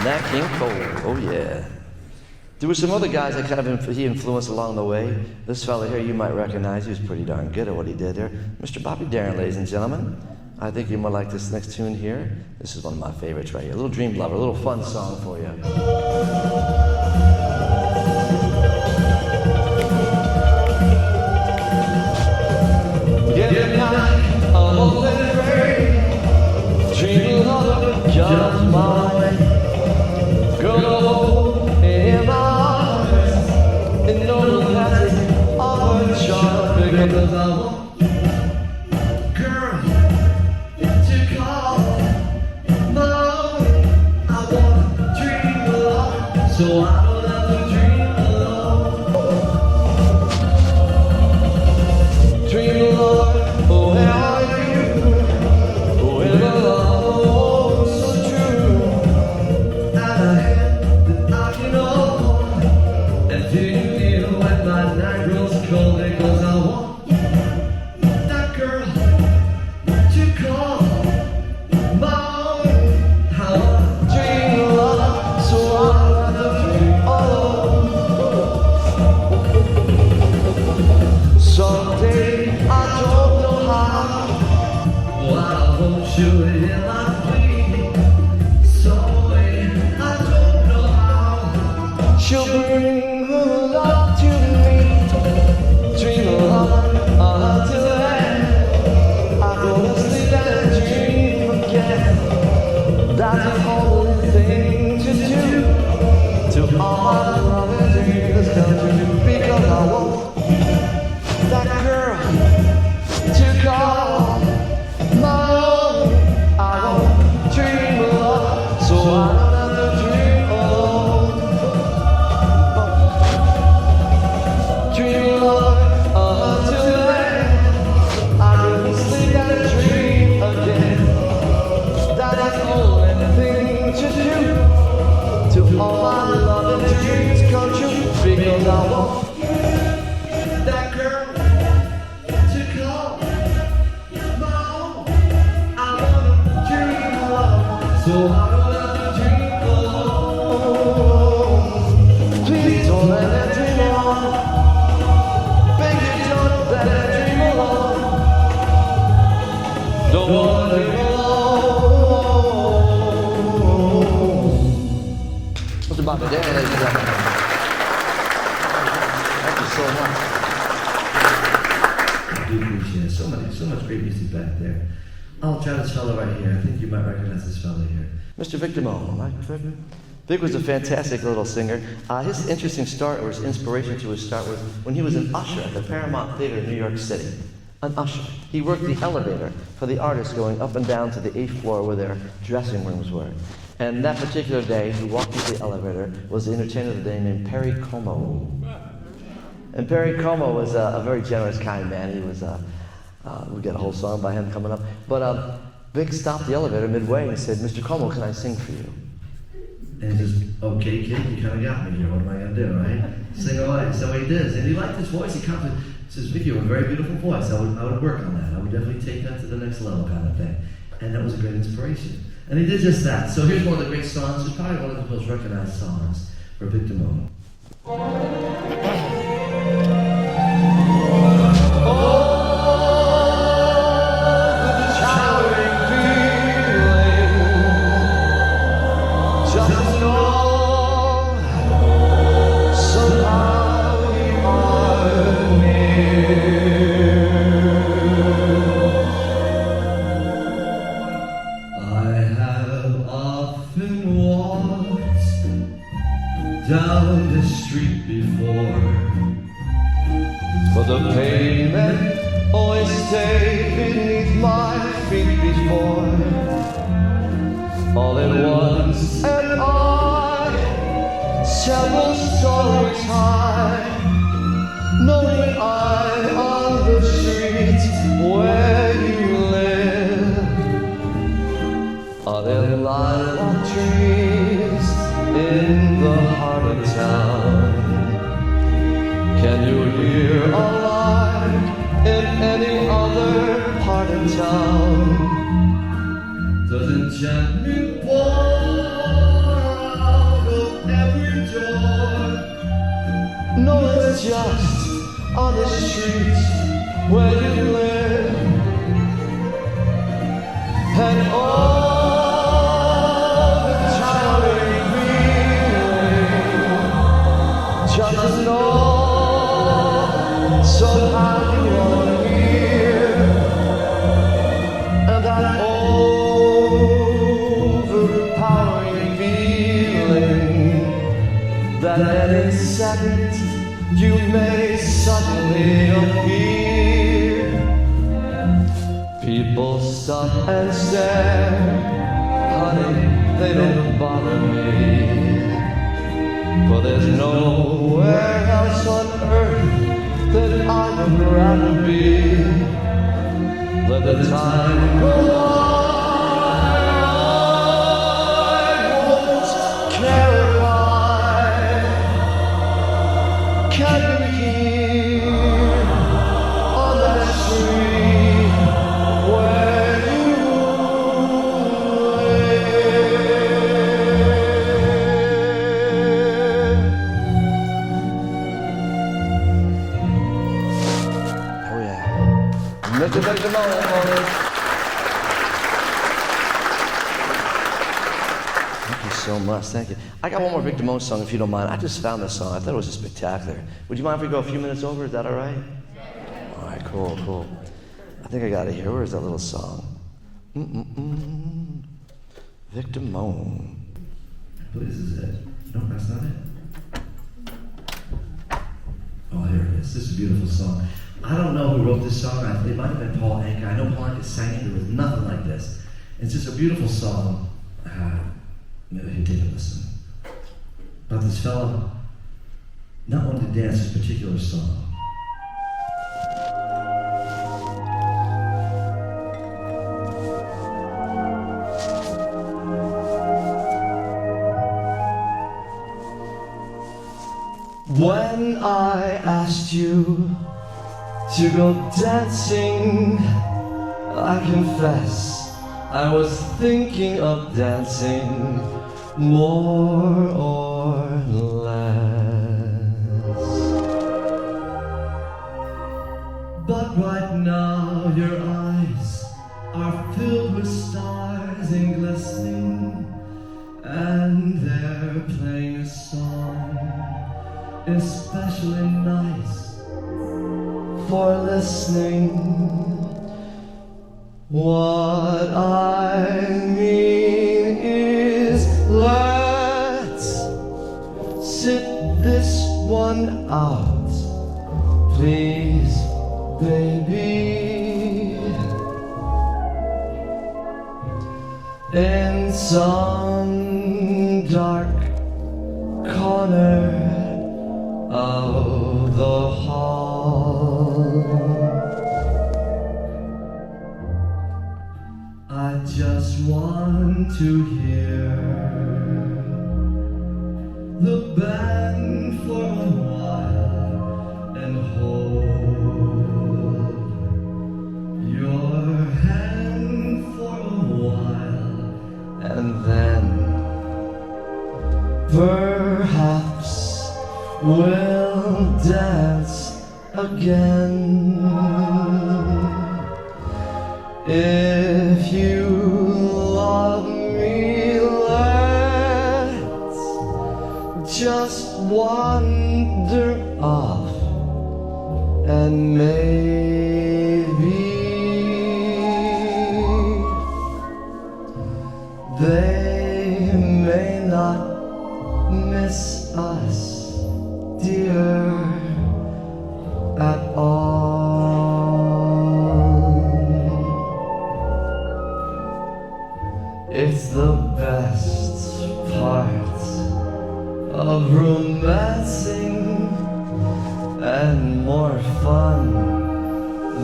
[SPEAKER 2] Nat King Cole, oh yeah. There were some other guys that kind of he influenced along the way. This fella here you might recognize, he was pretty darn good at what he did there. Mr. Bobby Darin, ladies and gentlemen. I think you might like this next tune here. This is one of my favorites right here. A little Dream Lover, a little fun song for you. Get night, I'm holding rain. Dream lover, just mine. Go in my arms, and know that it's all a charm. Because I want, girl, to call my own. I want to dream alone, so I don't have to dream alone. Dream alone, oh, where are you? With a love so true. Do you feel when my night grows cold? Because I want that girl to call my own. I want to dream alone, so I want to dream alone. Someday I don't know how, well, I won't show it in my feet. Someday I don't know how she'll bring love to me. Dream alone until then. I go to sleep and dream again. That's the only thing to do. To all my love and dreams come true. Because I want that girl
[SPEAKER 3] So I don't let the dream go on. Please don't let that dream on. Baby, don't let that dream alone. Don't want to dream alone.
[SPEAKER 2] Mr. Bobby Day, ladies and gentlemen. Thank you so much.
[SPEAKER 3] I do appreciate it. So much great music back there. I'll try this fellow right here. I think you might recognize this fellow here.
[SPEAKER 2] Mr. Victor Moe, am I correct? Vic was a fantastic little singer. His interesting start, or his inspiration to his start, was when he was an usher at the Paramount Theater in New York City. An usher. He worked the elevator for the artists going up and down to the 8th floor where their dressing rooms were. And that particular day, who walked into the elevator was the entertainer of the day named Perry Como. And Perry Como was a very generous, kind man. He was, we got a whole song by him coming up. But Vic stopped the elevator midway and said, "Mr. Como, can I sing for you?"
[SPEAKER 3] And he says, "Okay, kid, you kind of got me here. What am I going to do, right? Sing away." So he did. And he liked his voice. He says, "Vic, you have a very beautiful voice. I would work on that. I would definitely take that to the next level," kind of thing. And that was a great inspiration. And he did just that. So here's one of the great songs. It's probably one of the most recognized songs for Victor Moe. Down the street before, but the pavement always stayed beneath my feet before. All at once, and I, several stories high, knowing I'm on the street where you live. Are there lilac trees in the heart of town? Can you hear a lark in any other part of town? Does enchantment pour out of every door? No, it's just on the street where you live. And just know somehow you are here, and that overpowering feeling that any second you may suddenly appear. People stop and stare, honey, they don't bother me. For there's nowhere else on earth that I would rather be. Let the time go on, I won't care if I can be here on that street where you
[SPEAKER 2] Mr. Victor Moe. Thank you so much, thank you. I got one more Victor Moe song if you don't mind. I just found this song, I thought it was just spectacular. Would you mind if we go a few minutes over, is that all right? All right, cool. I think I got it here, where's that little song? Victor Moe.
[SPEAKER 3] I believe this is it. No, that's not it. Oh, here it is. This is a beautiful song. I don't know who wrote this song. It might have been Paul Anka. I know Paul Anka sang it. There was nothing like this. It's just a beautiful song. Maybe you take a listen. About this fella not wanting to dance this particular song. When I asked you to go dancing, I confess
[SPEAKER 2] I was thinking of dancing more or less.
[SPEAKER 3] But right now your eyes are filled with stars and glistening, and they're playing a song especially nice
[SPEAKER 2] For listening. What I mean is, let's sit this one out, please, baby. In some dark corner of the hall,
[SPEAKER 3] I just want to hear the band for a while and hold your hand for a while,
[SPEAKER 2] and then perhaps we'll dance again. If you love me, let's just wander off, and maybe they may not miss us, dear, at all. It's the best part of romancing, and more fun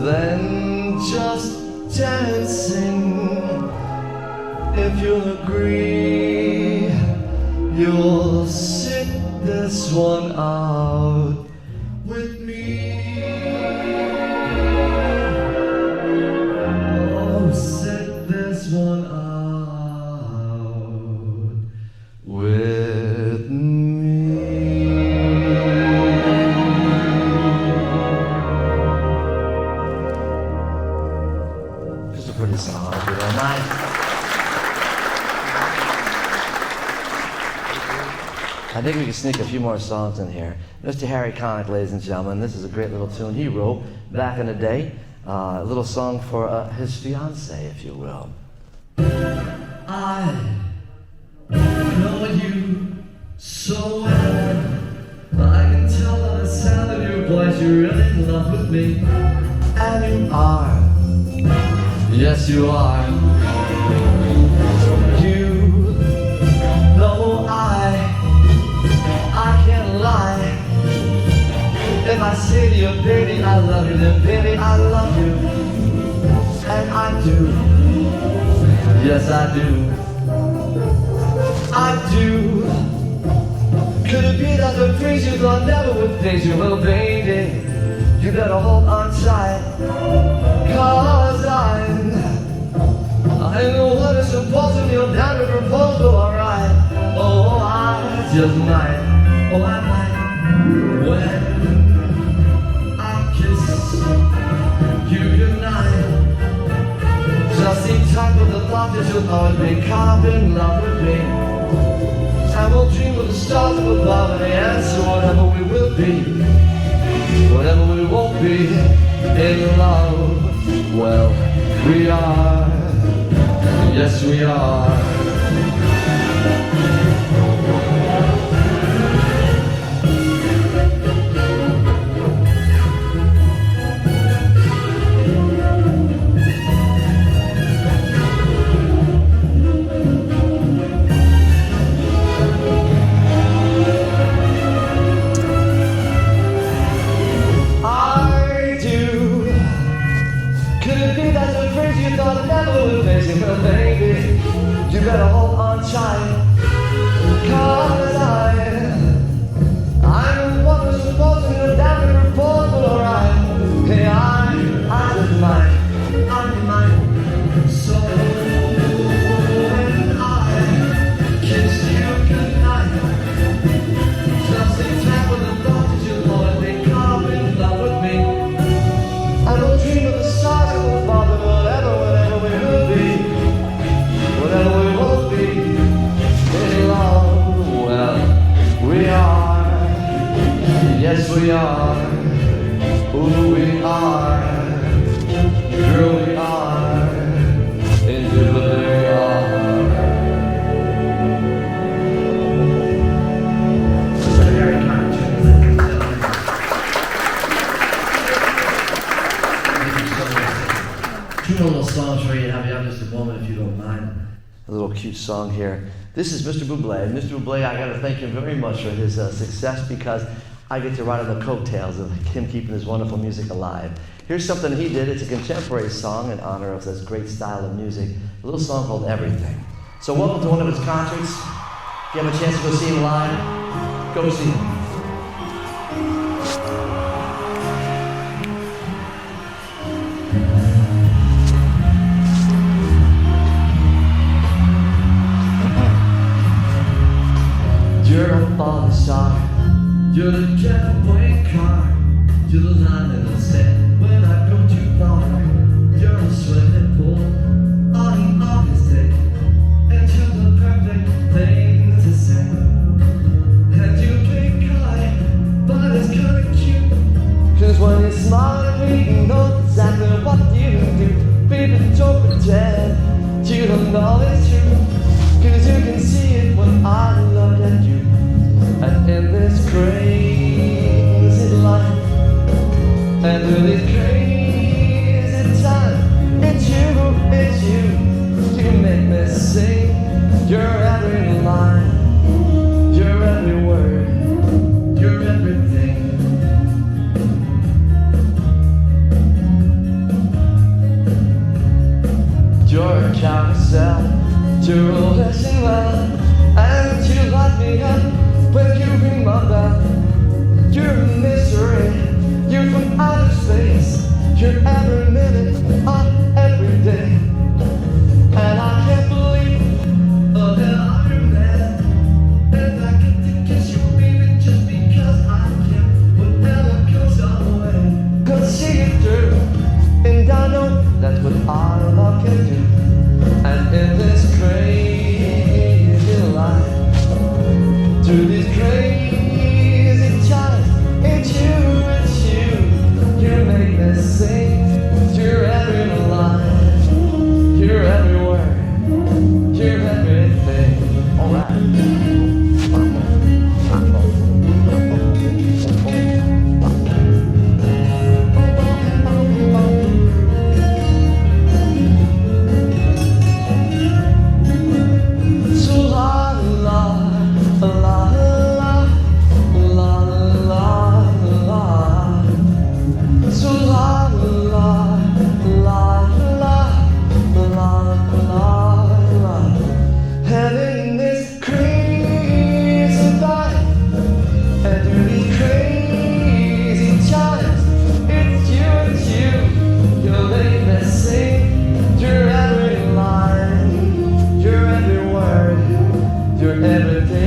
[SPEAKER 2] than just dancing. If you'll agree, you'll sit this one out with me. Oh, sit this one out with me. Just a pretty song, you know, nice. I think we can sneak a few more songs in here. Mr. Harry Connick, ladies and gentlemen, this is a great little tune he wrote back in the day. A little song for his fiancée, if you will.
[SPEAKER 3] I know you so well. I can tell by the sound of your voice you're really in love with me.
[SPEAKER 2] And you are, yes you are. You know I can't lie. If I say to you, baby, I love you, then baby, I love you. And I do, yes I do. I do. Could it be that the things you thought never would face you? Well, baby, you better hold on tight, 'cause I know what is supposed to be down to proposal, alright. Oh, I just might, oh I might, when I kiss you goodnight. Just seem tight with the thought that you'll always be caught up in love with me. And we'll dream of the stars up above and the answer, whatever we will be, whatever we won't be in love. Well, we are, yes we are. Baby, you better hold on tight, 'cause I know what was supposed to be down in the proposal, alright. Hey, I just might, so
[SPEAKER 3] couple little songs for you to have you up just a moment if you don't mind.
[SPEAKER 2] A little cute song here. This is Mr. Bublé. Mr. Bublé, I got to thank him very much for his success because I get to ride on the coattails of him keeping his wonderful music alive. Here's something he did. It's a contemporary song in honor of this great style of music. A little song called Everything. So welcome to one of his concerts. If you have a chance to go see him live, go see him. You're a falling star.
[SPEAKER 3] You're the getaway car. You're the line in the sand when I go too far. You're a swimming pool on an August day, and you're the perfect thing to say. And you get caught, but it's kinda cute.
[SPEAKER 2] Cause when you smile at me, you know exactly what you do. Baby, don't pretend you don't know it's true. Cause you can see it when I look at you. And in this crazy life, and through this crazy time, it's you, you make me sing. You're every line, you're every word,
[SPEAKER 3] You're everything.
[SPEAKER 2] you're a carousel, you're always in well, and you light me up when you ring my bell. You're a mystery, you're from outer space, you're every minute of every day. And I can't believe,
[SPEAKER 3] Oh, that I'm your man, and I get to kiss you, baby, just because I can. Whatever comes our way.
[SPEAKER 2] could see it through, and I know that's what our love can do. And in this crazy life, through these crazy times, it's you, you make me sing. You're every line, you're every word, you're everything. All right. So la la la la la la la. So la la la la la la. Having this crazy fight and through these crazy times, it's you, you make me sing. You're every line, you're every word, you're everything.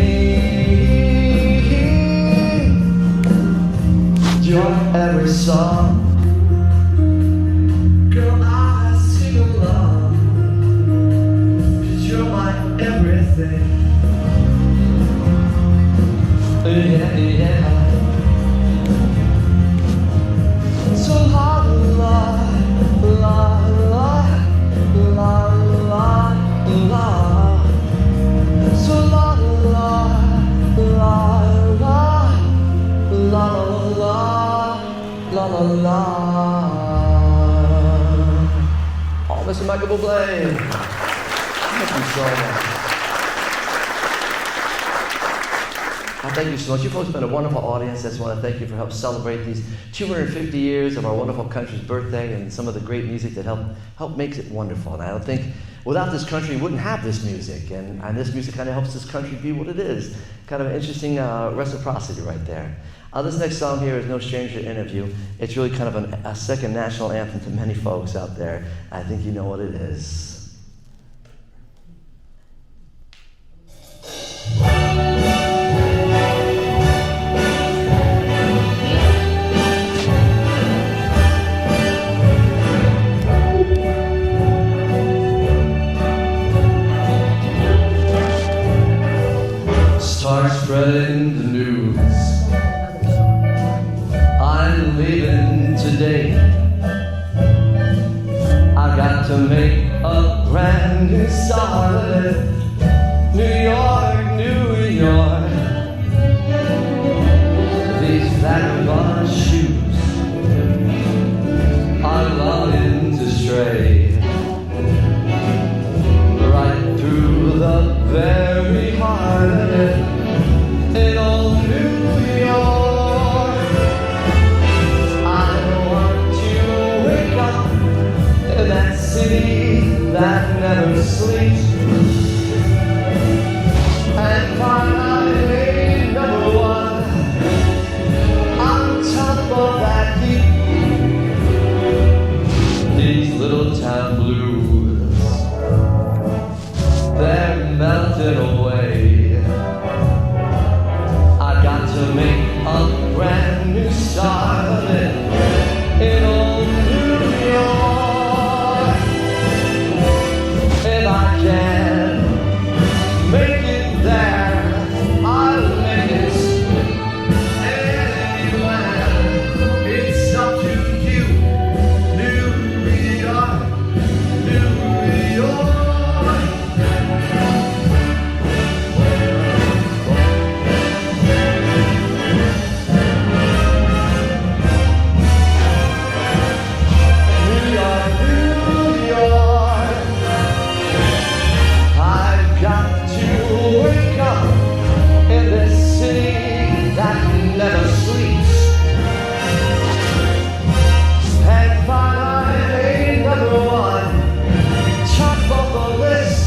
[SPEAKER 2] You're every song.
[SPEAKER 3] Girl, I sing along, 'cause you're my everything.
[SPEAKER 2] Yeah, yeah. So la la la la la la la. So la la la la la la la. Oh, Mr. Michael Bublé. Thank you so much. Thank you so much. You folks have been a wonderful audience. I just want to thank you for helping celebrate these 250 years of our wonderful country's birthday and some of the great music that help makes it wonderful. And I don't think without this country we wouldn't have this music. And this music kind of helps this country be what it is. Kind of an interesting reciprocity right there. This next song here is No Stranger to Interview. It's really kind of a second national anthem to many folks out there. I think you know what it is. Start spreading the news. I'm leaving today. I got to make a brand new start. New York, New York. These vagabond shoes are longing to stray.
[SPEAKER 3] started in old New York. I want to wake up in that city that never sleeps and find I ain't number one on top of that heap. These little town blues, they're melting away. I got to make a brand new start of it in old New York. If I can make it there, I'll make it anywhere. It's up to you, New York, New York. New York, New York. I've got to wake up in this city that never sleeps and find I ain't number one, top of the list,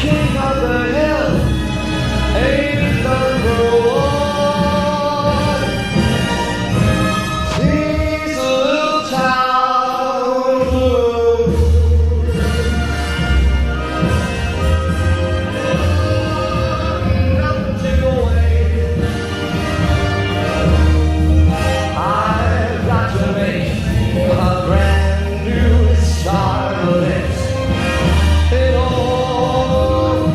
[SPEAKER 3] king of the hill, ain't number one. These little town blues, nothing away. I've got to make a brand new start of it in old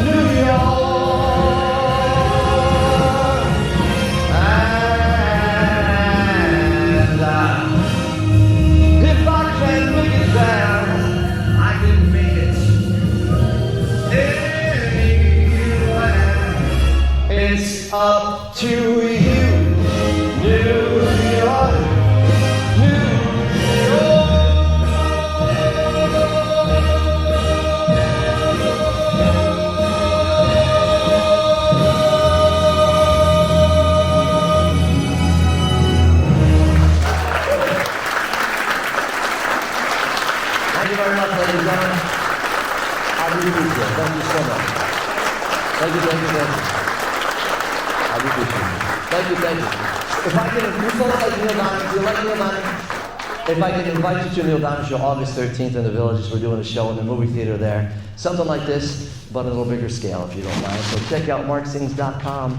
[SPEAKER 3] New York. And if I can make it there, I can make it anywhere. It's up to you, New York, New York. Thank you very much, ladies and gentlemen. I really appreciate it. Thank you so much. Thank you, thank you, thank you. I really appreciate it. Thank you, thank you. If I can, you folks like Neil Diamond, do you like Neil Diamond? If I can invite you to Neil Diamond Show August 13th in the Villages, we're doing a show in the movie theater there. Something like this, but on a little bigger scale, if you don't mind. So check out marksings.com,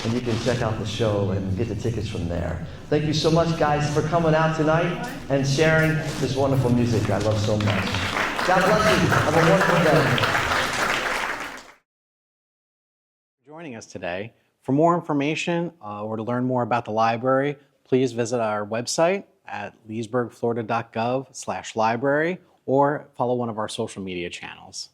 [SPEAKER 3] and you can check out the show and get the tickets from there. Thank you so much, guys, for coming out tonight and sharing this wonderful music I love so much. God bless you. Have a wonderful day.
[SPEAKER 1] Joining us today. For more information or to learn more about the library, please visit our website at leesburgflorida.gov/library or follow one of our social media channels.